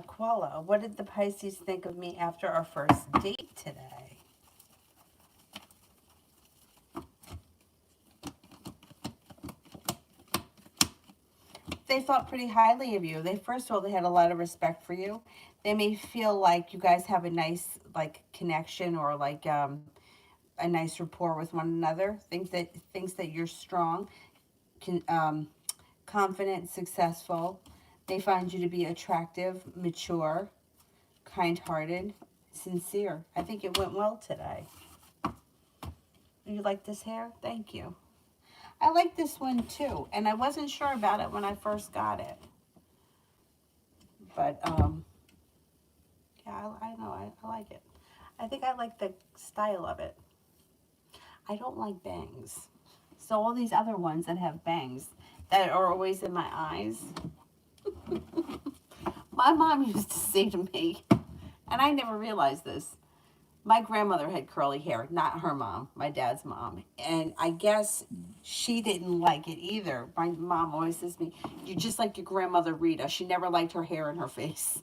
Koala, what did the Pisces think of me after our first date today? They thought pretty highly of you. First of all, they had a lot of respect for you. They may feel like you guys have a nice connection, or a nice rapport with one another. Thinks that you're strong, confident, successful. They find you to be attractive, mature, kind-hearted, sincere. I think it went well today. You like this hair? Thank you. I like this one too, and I wasn't sure about it when I first got it. But, yeah, I know, I like it. I think I like the style of it. I don't like bangs. So all these other ones that have bangs that are always in my eyes. My mom used to say to me, and I never realized this, my grandmother had curly hair, not her mom, my dad's mom. And I guess she didn't like it either. My mom always says to me, "You're just like your grandmother Rita. She never liked her hair in her face."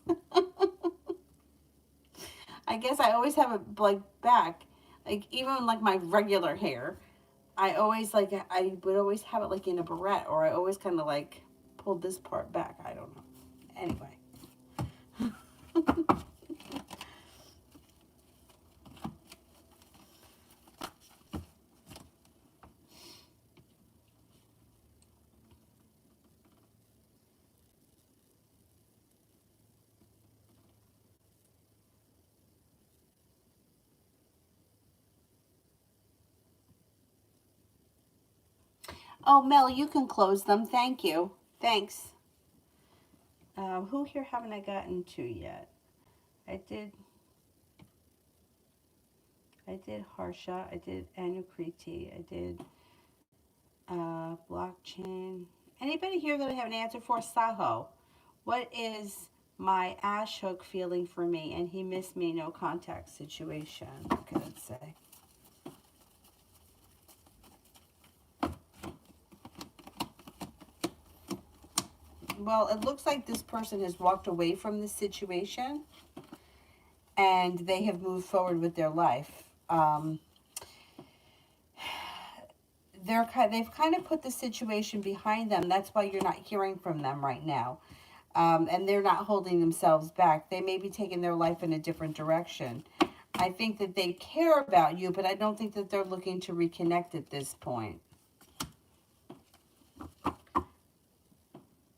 I guess I always have it like back, like even like my regular hair. I always like I would always have it like in a barrette, or I always kind of like pulled this part back. I don't know. Anyway. Oh, Mel, you can close them. Thank you. Thanks. Who here haven't I gotten to yet? I did. I did Harsha. I did Anukriti. I did blockchain. Anybody here that I have an answer for? Saho. What is my ash hook feeling for me? And he missed me, no contact situation. What could it say? Well, it looks like this person has walked away from this situation and they have moved forward with their life. They've kind of put the situation behind them. That's why you're not hearing from them right now. And they're not holding themselves back. They may be taking their life in a different direction. I think that they care about you, but I don't think that they're looking to reconnect at this point.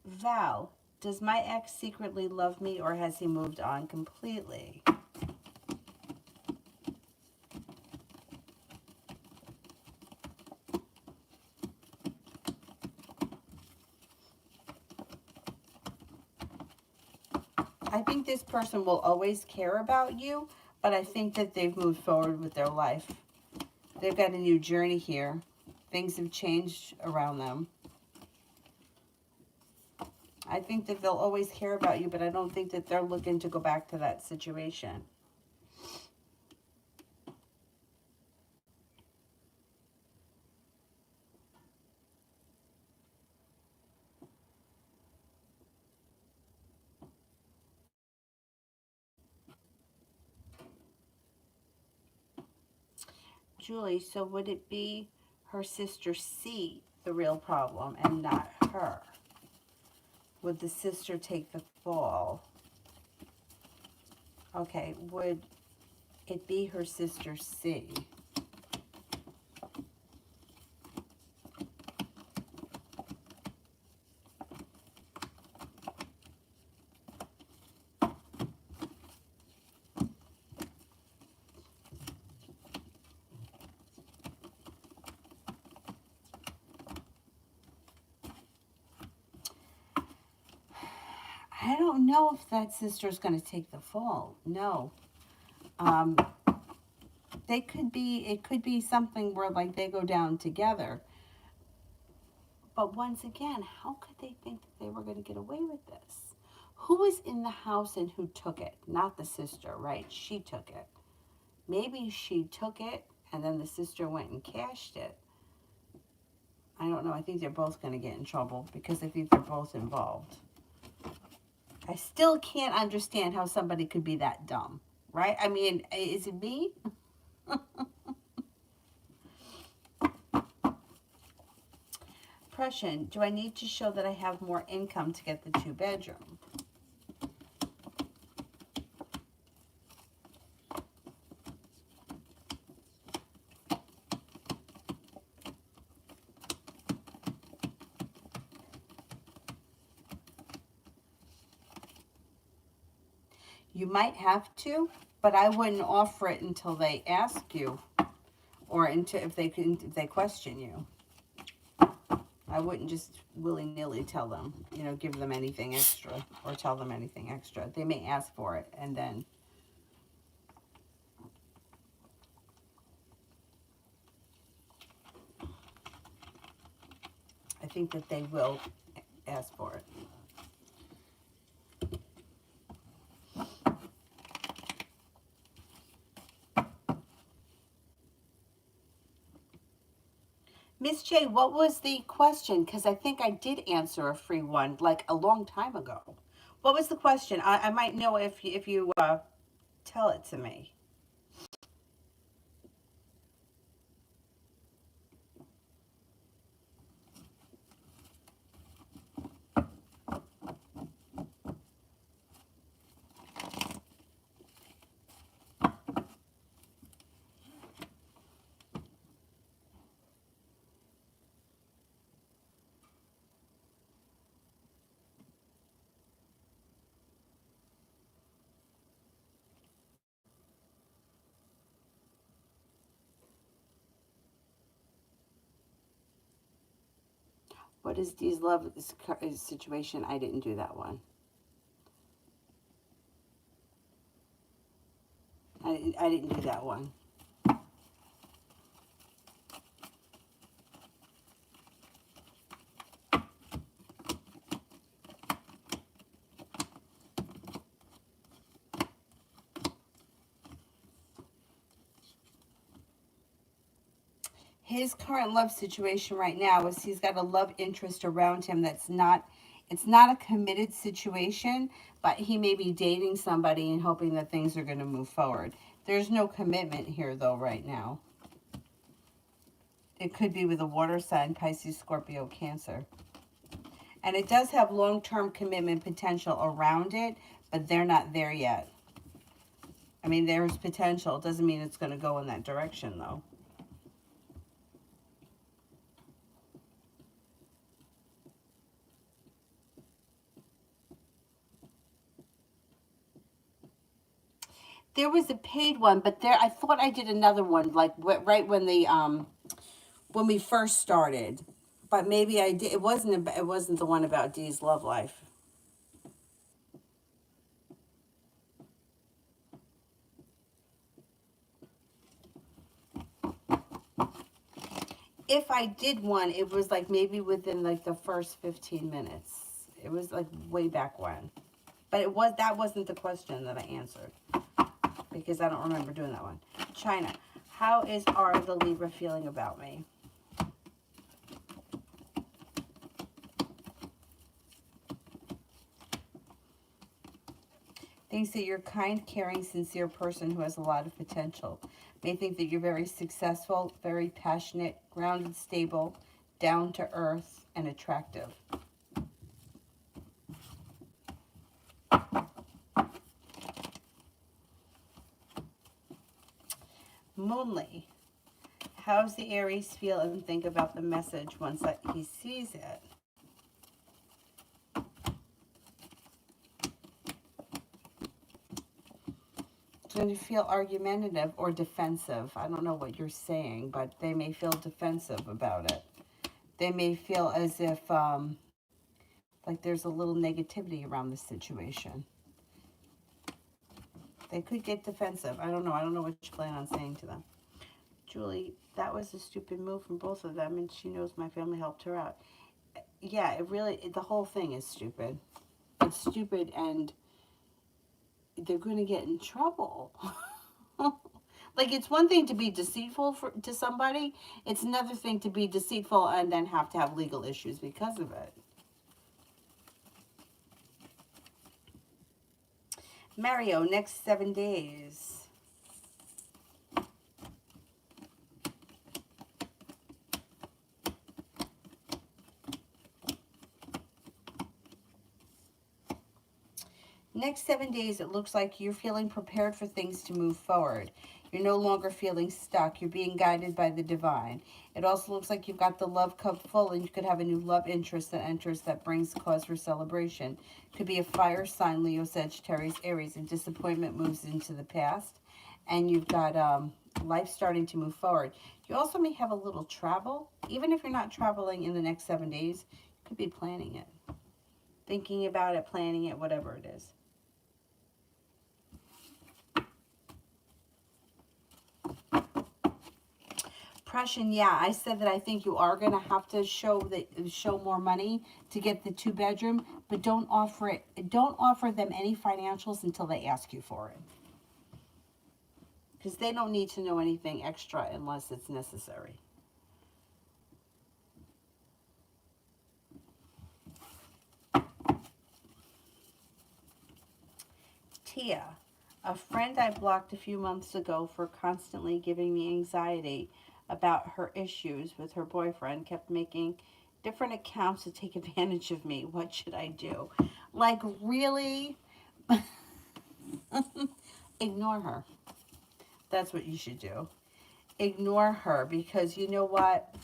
Val, does my ex secretly love me, or has he moved on completely? I think this person will always care about you, but I think that they've moved forward with their life. They've got a new journey here. Things have changed around them. I think that they'll always care about you, but I don't think that they're looking to go back to that situation. Julie, so would it be her sister C, the real problem, and not her? Would the sister take the fall? Okay, would it be her sister C? I don't know if that sister's going to take the fall. No. It could be something where like they go down together. But once again, how could they think that they were going to get away with this? Who was in the house and who took it? Not the sister, right? She took it. Maybe she took it and then the sister went and cashed it. I don't know. I think they're both going to get in trouble because I think they're both involved. I still can't understand how somebody could be that dumb, right? I mean, is it me? Depression. Do I need to show that I have more income to get the 2-bedroom? You might have to, but I wouldn't offer it until they ask you, or until if they question you. I wouldn't just willy-nilly tell them, give them anything extra or tell them anything extra. They may ask for it, and then I think that they will ask for it. Miss J, what was the question? Because I think I did answer a free one like a long time ago. What was the question? I might know if you tell it to me. What is Dee's love situation? I didn't do that one. I didn't do that one. His current love situation right now is he's got a love interest around him that's not, it's not a committed situation, but he may be dating somebody and hoping that things are going to move forward. There's no commitment here though right now. It could be with a water sign, Pisces, Scorpio, Cancer. And it does have long-term commitment potential around it, but they're not there yet. I mean, there's potential. It doesn't mean it's going to go in that direction though. There was a paid one, but there I thought I did another one like right when we first started. But maybe I did. It wasn't the one about Dee's love life. If I did one, it was like maybe within like the first 15 minutes. It was like way back when. But that wasn't the question that I answered because I don't remember doing that one. China, how is R the Libra feeling about me? Thinks that you're a kind, caring, sincere person who has a lot of potential. May think that you're very successful, very passionate, grounded, stable, down to earth, and attractive. Moonly, how's the Aries feel and think about the message once he sees it? Going to feel argumentative or defensive. I don't know what you're saying, but they may feel defensive about it. They may feel as if like there's a little negativity around the situation. They could get defensive. I don't know. I don't know what you plan on saying to them. Julie, that was a stupid move from both of them, and she knows my family helped her out. Yeah, the whole thing is stupid. It's stupid, and they're going to get in trouble. Like, it's one thing to be deceitful to somebody. It's another thing to be deceitful and then have to have legal issues because of it. Mario, next 7 days. Next 7 days, it looks like you're feeling prepared for things to move forward. You're no longer feeling stuck. You're being guided by the divine. It also looks like you've got the love cup full and you could have a new love interest that enters that brings cause for celebration. Could be a fire sign, Leo, Sagittarius, Aries, and disappointment moves into the past. And you've got life starting to move forward. You also may have a little travel. Even if you're not traveling in the next 7 days, you could be planning it. Thinking about it, planning it, whatever it is. Depression, yeah, I said that I think you are going to have to show more money to get the 2-bedroom, but don't offer them any financials until they ask you for it, because they don't need to know anything extra unless it's necessary. Tia, a friend I blocked a few months ago for constantly giving me anxiety about her issues with her boyfriend kept making different accounts to take advantage of me. What should I do? Like, really? Ignore her. That's what you should do. Ignore her, because you know what?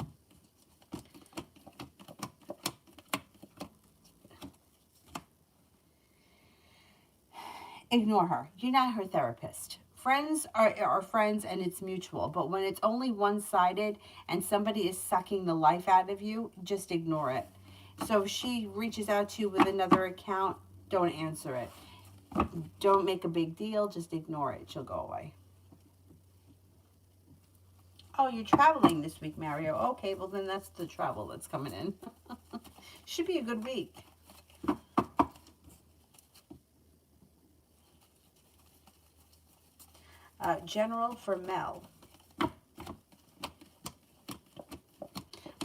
Ignore her. You're not her therapist. Friends are friends and it's mutual. But when it's only one-sided and somebody is sucking the life out of you, just ignore it. So if she reaches out to you with another account, don't answer it. Don't make a big deal. Just ignore it. She'll go away. Oh, you're traveling this week, Mario. Okay, well then that's the travel that's coming in. Should be a good week. General for Mel.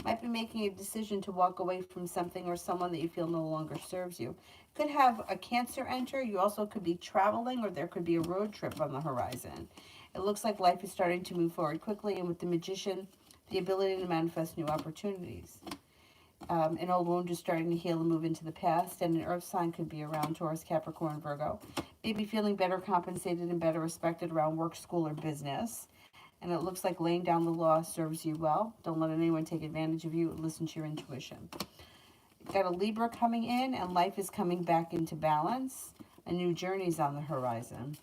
Might be making a decision to walk away from something or someone that you feel no longer serves you. Could have a Cancer enter. You also could be traveling, or there could be a road trip on the horizon. It looks like life is starting to move forward quickly, and with the Magician, the ability to manifest new opportunities. An old wound is starting to heal and move into the past, and an earth sign could be around Taurus, Capricorn, Virgo. Maybe feeling better compensated and better respected around work, school, or business. And it looks like laying down the law serves you well. Don't let anyone take advantage of you. Listen to your intuition. Got a Libra coming in, and life is coming back into balance. A new journey's on the horizon.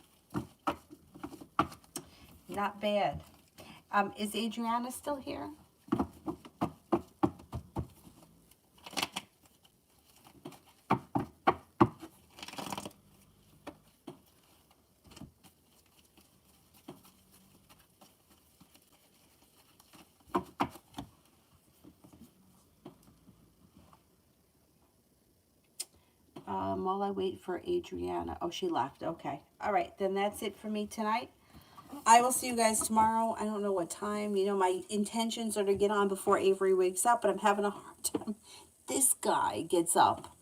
Not bad. Is Adriana still here? While I wait for Adriana. Oh, she left. Okay. All right. Then that's it for me tonight. I will see you guys tomorrow. I don't know what time. You know, my intentions are to get on before Avery wakes up, but I'm having a hard time. This guy gets up,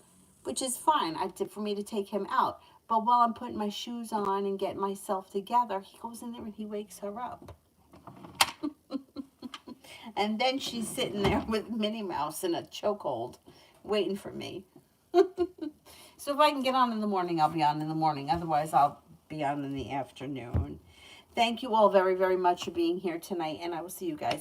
which is fine for me to take him out. But while I'm putting my shoes on and getting myself together, he goes in there and he wakes her up. And then she's sitting there with Minnie Mouse in a chokehold, waiting for me. So if I can get on in the morning, I'll be on in the morning. Otherwise, I'll be on in the afternoon. Thank you all very, very much for being here tonight, and I will see you guys